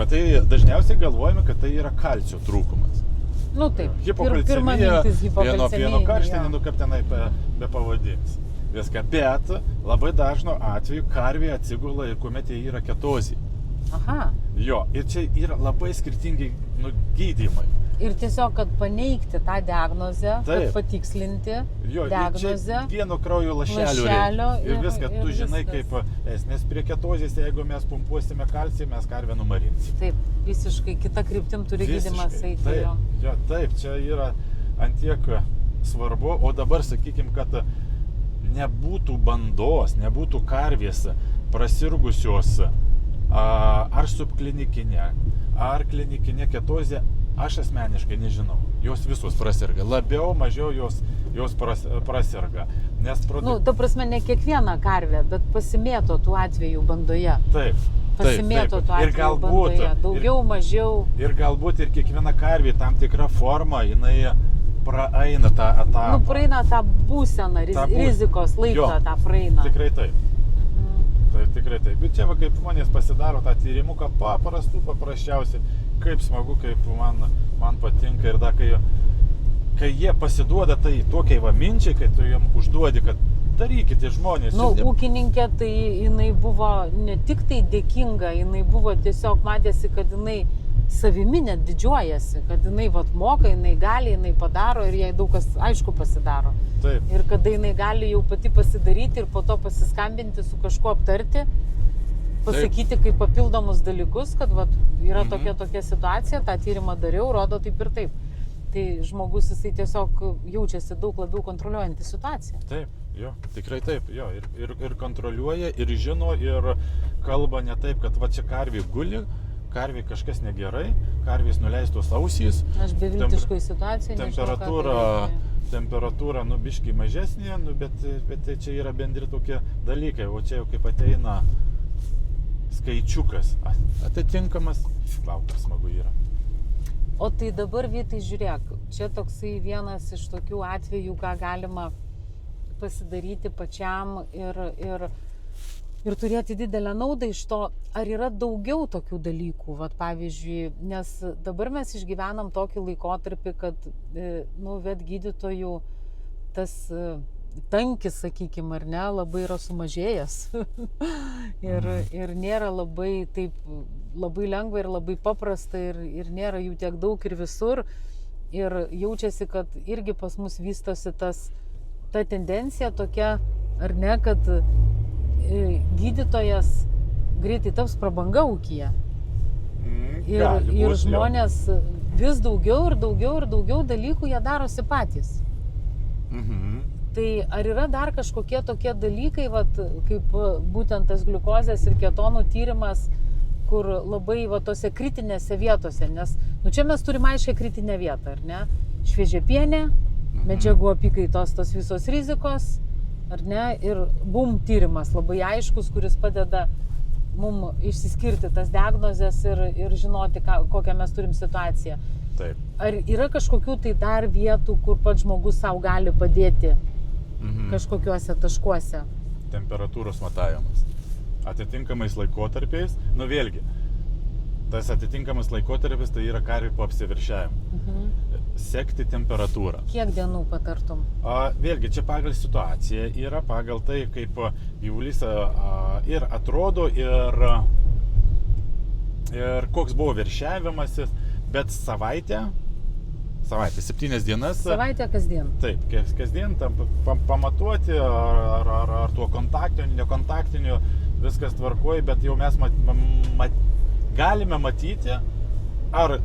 dažniausiai galvojame, kad tai yra kalcio trūkumas. Nu taip, pirma mintis pieno karštinė, kaip tenai be pavadins. Viską, bet labai dažno atveju karvė atsigula ir kuomet jie yra ketozė. Aha. Jo, ir čia yra labai skirtingi gydymai. Ir tiesiog, kad paneigti tą diagnozę, kad patikslinti diagnozę. Vieno kraujo lašelio ir viską, tu žinai kaip, nes prie ketozės, jeigu mes pumpuosime kalcį, mes karvę numarinsim. Taip, visiškai kita kryptim turi gydymas eiti. Taip, čia yra antiek svarbu, o dabar sakykim, kad nebūtų bandos, nebūtų karvės prasirgusios ar subklinikinė, ar klinikinė ketozė, aš asmeniškai nežinau. Jos visos prasirga. Labiau, mažiau jos prasirga. Ta prasme, ne kiekviena karvė, bet pasimėto tų atvejų bandoje. Taip. Pasimėto tų atvejų bandoje. Daugiau, mažiau. Ir galbūt ir kiekviena karvė tam tikra forma, jinai praeina tą etapą. Praeina tą būseną, rizikos laiką tą praeina. Tikrai taip. Tikrai taip. Bet čia kaip žmonės pasidaro tą tyrimuką paprasčiausiai, kaip smagu, kaip man patinka ir kai jie pasiduoda tai tokiai minčiai, kai tu jam užduodi, kad darykite žmonės. Ūkininkė, tai jinai buvo ne tik tai dėkinga, jinai buvo tiesiog matėsi, kad jinai savimi net didžiuojasi, kad jinai moka, jinai gali, jinai padaro ir jai daug kas aišku pasidaro. Taip. Ir kada jinai gali jau pati pasidaryti ir po to pasiskambinti su kažkuo aptarti, pasakyti kaip papildomus dalykus, kad yra tokia situacija, tą tyrimą dariau, rodo taip ir taip. Tai žmogus jisai tiesiog jaučiasi daug labiau kontroliuojantį situaciją. Taip, jo, tikrai taip, jo, ir kontroliuoja, ir žino, ir kalba ne taip, kad čia karvė guli, karviai kažkas negerai, karvės nuleistos ausys, Aš beviltiškoj situacijai. temperatūra, nu, biškai mažesnė, nu, bet tai čia yra bendri tokie dalykai, o čia jau kaip ateina skaičiukas atitinkamas, laukas smagu yra. O tai dabar, Vytai, žiūrėk, čia toksai vienas iš tokių atvejų, ką galima pasidaryti pačiam ir turėti didelę naudą iš to. Ar yra daugiau tokių dalykų? Vat, pavyzdžiui, nes dabar mes išgyvenam tokį laikotarpį, kad vet gydytojų tas tankis, sakykime, ar ne, labai yra sumažėjęs. ir nėra labai taip labai lengva ir labai paprasta ir nėra jų tiek daug ir visur. Ir jaučiasi, kad irgi pas mus vystosi ta tendencija tokia, ar ne, kad gydytojas greitai taps prabanga ūkyje. Ir žmonės vis daugiau dalykų jie darosi patys. Tai ar yra dar kažkokie tokie dalykai, vat, kaip būtent tas gliukozės ir ketonų tyrimas, kur labai tose kritinėse vietose, nes čia mes turime aiškiai kritinę vietą, ar ne? Šviežiapienė, medžiagų apykaitos, tos visos rizikos, ar ne? Ir tyrimas labai aiškus, kuris padeda mums išsiskirti tas diagnozes ir žinoti, kokią mes turim situaciją. Taip. Ar yra kažkokių tai dar vietų, kur pats žmogus savo gali padėti kažkokiuose taškuose? Temperatūros matavimas. Atitinkamais laikotarpiais, vėlgi, tas atitinkamas laikotarpis tai yra karvių po apsiviršiavimo. Sekti temperatūrą. Kiek dienų patartum? Vėlgi, čia pagal situaciją yra, pagal tai, kaip gyvulys ir atrodo ir koks buvo viršiavimasis, bet savaitę, 7 dienas. Savaitę kasdien. Taip, kasdien pamatuoti, ar tuo kontaktiniu, nekontaktiniu, viskas tvarkoja, bet jau mes galime matyti, ar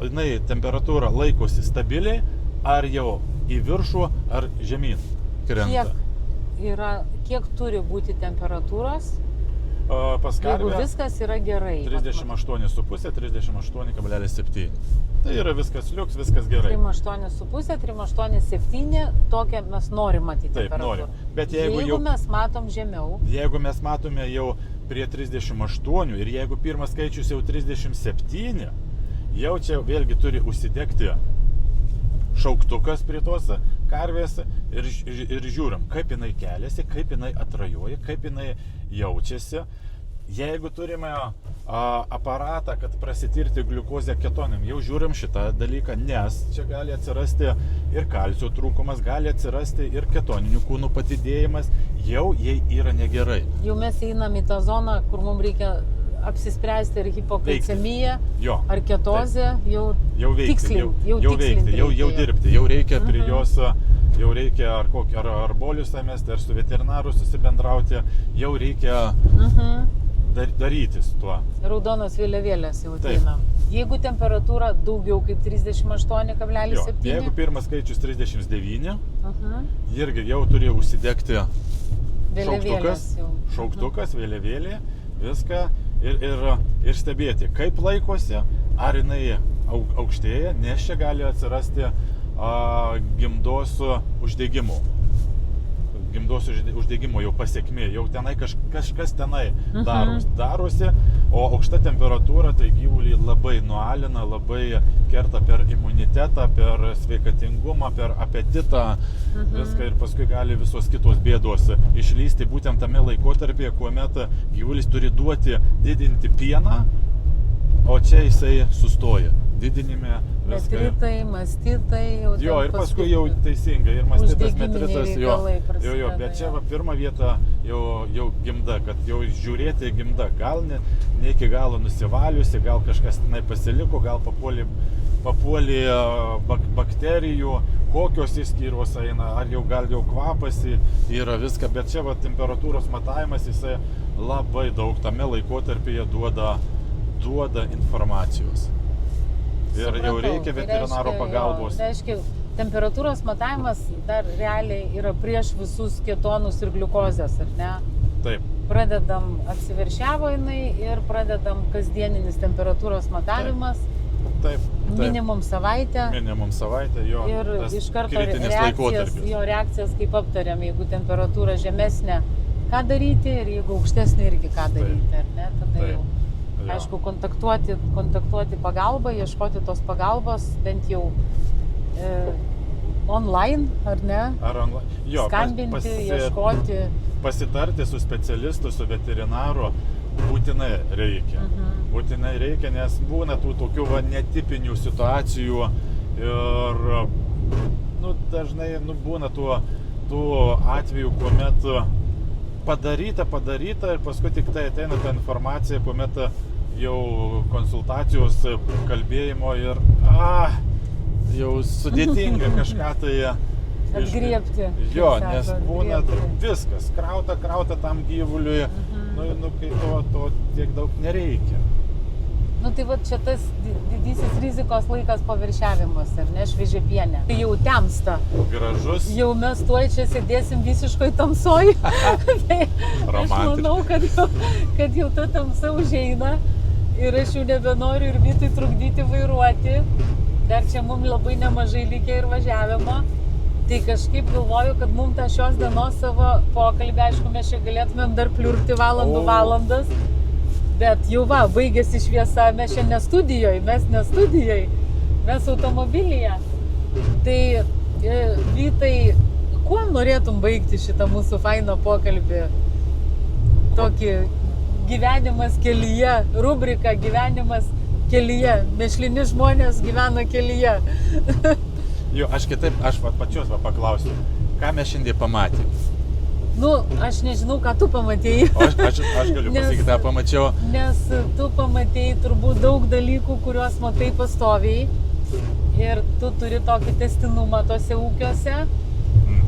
temperatūra laikosi stabiliai, ar jau į viršų, ar žemyn krenta. Kiek turi būti temperatūros? Pas karvę jeigu viskas yra gerai. 38,5, 38,7. Tai yra viskas liuks, viskas gerai. 38,5, 38,7, tokią mes norim matyti temperatūrą. Taip, norim. Bet jeigu mes matom žemiau. Jeigu mes matome jau prie 38 ir jeigu pirmas skaičius jau 37, jau čia vėlgi turi užsidegti šauktukas prie tos karvės ir žiūrim, kaip jinai keliasi, kaip jinai atrajoja, kaip jinai jaučiasi. Jeigu turime aparatą, kad prasitirti gliukozę ketonim, jau žiūrim šitą dalyką, nes čia gali atsirasti ir kalcio trūkumas, gali atsirasti ir ketoninių kūnų padidėjimas, jau jai yra negerai. Jau mes einam į tą zoną, kur mums reikia apsispręsti ar hipoglicemija, ar ketozė, jau tikslinti. Jau dirbti, jau reikia prie jos, jau reikia ar boliusą mesti, ar su veterinaru susibendrauti, jau reikia daryti su tuo. Raudonos vėliavėlės jau ateina. Jeigu temperatūra daugiau kaip 38,7. Jeigu pirmas skaičius 39, irgi jau turi užsidegti šauktukas, vėliavėlė, viską ir stebėti, kaip laikosi, ar jinai aukštėja, nes čia gali atsirasti gimdos uždegimo. Gimdos uždegimo jau pasiekmė, jau tenai kažkas tenai darosi, o aukšta temperatūra tai gyvulį labai nualina, labai kerta per imunitetą, per sveikatingumą, per apetitą, viską ir paskui gali visos kitos bėdos išlysti būtent tame laikotarpyje, kuomet gyvulis turi didinti pieną, o čia jisai sustoja. Didinime viską. Metritai, mastitai. Ir paskui jau teisingai. Ir mastitas, metritas. Bet čia pirma vieta jau gimda, kad jau žiūrėti gimda. Gal ne iki galo nusivaliusi, gal kažkas tenai pasiliko, gal papuolė bakterijų, kokios įskyros eina, ar gal jau kvapas yra viską. Bet čia temperatūros matavimas, jisai labai daug tame laikotarpyje duoda informacijos. Ir jau reikia veterinaro pagalbos. Reiškia, temperatūros matavimas dar realiai yra prieš visus ketonus ir gliukozės, ar ne? Taip. pradedam apsiveršiavo jinai ir pradedam kasdieninis temperatūros matavimas. Taip. Minimum savaitę. Minimum savaitę, jo. Ir iš karto kritinis laikotarpis. reakcijas, kaip aptariam, jeigu temperatūra žemesnė, ką daryti ir jeigu aukštesnė irgi ką daryti, ar ne? Tada jau, aišku, kontaktuoti pagalbą, ieškoti tos pagalbos, bent jau online, ar ne? Ar online. Jo, skambinti, ieškoti. Pasitarti su specialistu, su veterinaru būtinai reikia. Būtinai reikia, nes būna tų tokių netipinių situacijų ir dažnai būna tų atvejų, kuomet padaryta ir paskui tik tai ateina ta informacija, kuomet jau konsultacijos, kalbėjimo ir jau sudėtinga kažką tai atgriebti. Jo, nes būna viskas, krauta tam gyvuliui, kai to tiek daug nereikia. Tai va čia tas didysis rizikos laikas paviršiavimas, ar ne, šviežia pienė. Tai jau temsta. Gražus. Jau mes tuoj čia sėdėsim visiškai tamsoj. Tai aš manau, kad jau ta tamsa užeina ir aš jau nebenoriu ir Vytui trukdyti vairuoti. Dar čia mums labai nemažai likę ir važiavimo. Tai kažkaip galvoju, kad mums tą šios dienos savo pokalbį, aišku, mes čia galėtumėm dar pliurpti valandas. Bet jau baigėsi šviesa, mes čia ne studijoj, mes automobilyje. Tai Vytai, kuo norėtum baigti šitą mūsų fainą pokalbį? Tokį gyvenimas kelyje, rubrika gyvenimas kelyje, mėšlini žmonės gyvena kelyje. Jo, aš pačios paklausiu, ką mes šiandien pamatėm? Aš nežinau, ką tu pamatėjai. Aš galiu pasakyti, ką pamačiau. Nes tu pamatėjai turbūt daug dalykų, kuriuos matai pastoviai. Ir tu turi tokį testinumą tose ūkiuose.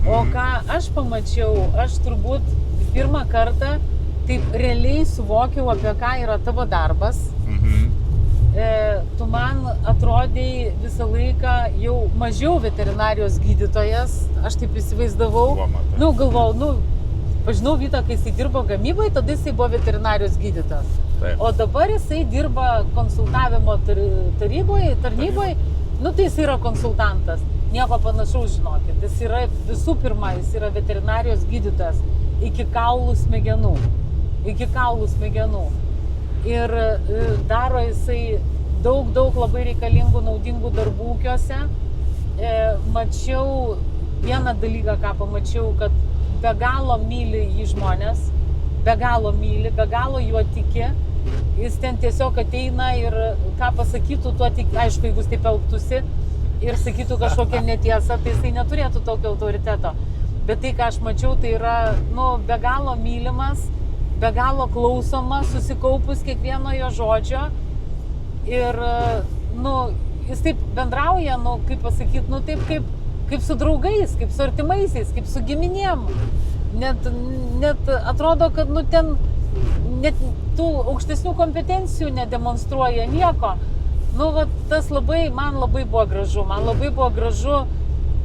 O ką aš pamačiau, aš turbūt pirmą kartą taip realiai suvokiau, apie ką yra tavo darbas. Tu man atrodėjai visą laiką jau mažiau veterinarijos gydytojas, aš taip įsivaizdavau. Galvojau, pažinau Vytą, kai jisai dirbo gamybai, tada jisai buvo veterinarijos gydytojas. O dabar jisai dirba konsultavimo tarnyboje, tai jisai yra konsultantas. Nieko panašaus, žinokit. Jis yra visų pirma, jis yra veterinarijos gydytojas iki kaulų smegenų. Ir daro jisai daug labai reikalingų, naudingų darbų ūkiuose. Mačiau vieną dalyką, ką pamačiau, kad be galo myli jį žmonės, be galo myli, be galo juo tiki. Jis ten tiesiog ateina ir ką pasakytų, tuo tik, aišku, jeigu jis taip elgtųsi ir sakytų kažkokią netiesą, tai jisai neturėtų tokio autoriteto. Bet tai, ką aš mačiau, tai yra be galo mylimas, be galo klausoma, susikaupus kiekvieno jo žodžio. Ir, jis taip bendrauja, kaip pasakyti, taip kaip su draugais, kaip su artimaisiais, kaip su giminėm. Net atrodo, kad, ten net tų aukštesnių kompetencijų nedemonstruoja nieko. Tas man labai buvo gražu. Man labai buvo gražu,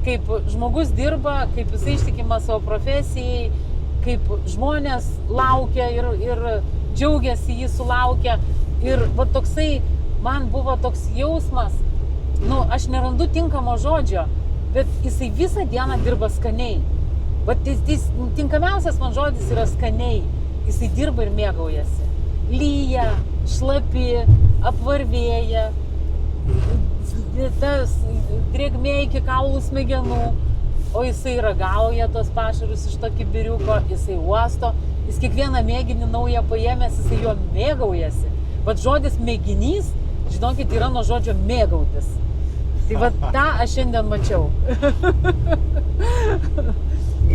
kaip žmogus dirba, kaip jisai ištikimas savo profesijai, kaip žmonės laukia ir džiaugiasi jį sulaukia. Ir toksai, man buvo toks jausmas, aš nerandu tinkamo žodžio, bet jisai visą dieną dirba skaniai. Tinkamiausias man žodis yra skaniai. Jisai dirba ir mėgaujasi. Lyja, šlapi, apvarvėja, drėgmė iki kaulų smegenų. O jisai ragauja tos pašarus iš to kibiriuko, jisai uosto, jis kiekvieną mėginį naują paėmęs, jisai jo mėgaujasi. Žodis mėginys, žinokit, yra nuo žodžio mėgautis. Tai tą aš šiandien mačiau.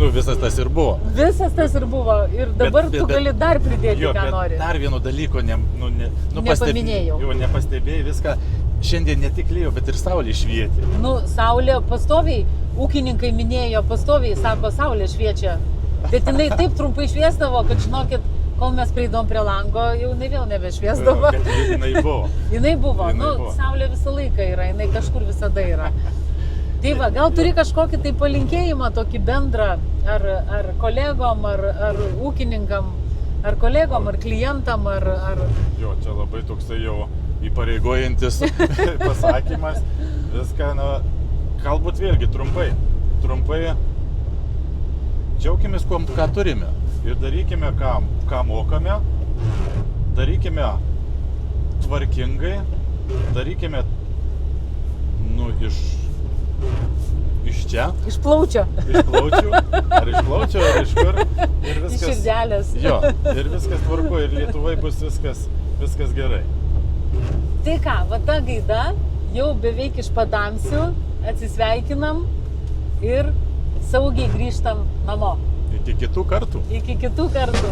Visas tas ir buvo. Visas tas ir buvo. Ir dabar tu gali dar pridėti, ką nori. Dar vieno dalyko nepaminėjau. Nepastebėjai viską. Šiandien ne tik lijo, bet ir saulė švietė. Saulė pastoviai, ūkininkai minėjo, pastoviai sako, saulė šviečia. Bet jinai taip trumpai šviesdavo, kad žinokit, kol mes prieidom prie lango, jau jinai vėl nebešviesdavo. Bet jinai buvo. Jinai buvo. Saulė visą laiką yra, jinai kažkur visada yra. Tai gal turi kažkokį tai palinkėjimą, tokį bendrą, ar kolegom, ar ūkininkam, Ar kolegom, ar klientam, ar... Jo, čia labai toksai jau įpareigojantis pasakymas. Viską, na, galbūt vėlgi trumpai džiaukimės, ką turime. Ir darykime, ką mokame, darykime tvarkingai, darykime, iš čia. Iš plaučio. Iš plaučių, ar iš kur. Ir viskas. Iš širdelės. Jo, ir viskas tvarko, ir Lietuvai bus viskas gerai. Tai ką, va ta gaida, jau beveik iš Patamsių, atsisveikinam ir saugiai grįžtam namo. Iki kitų kartų. Iki kitų kartų.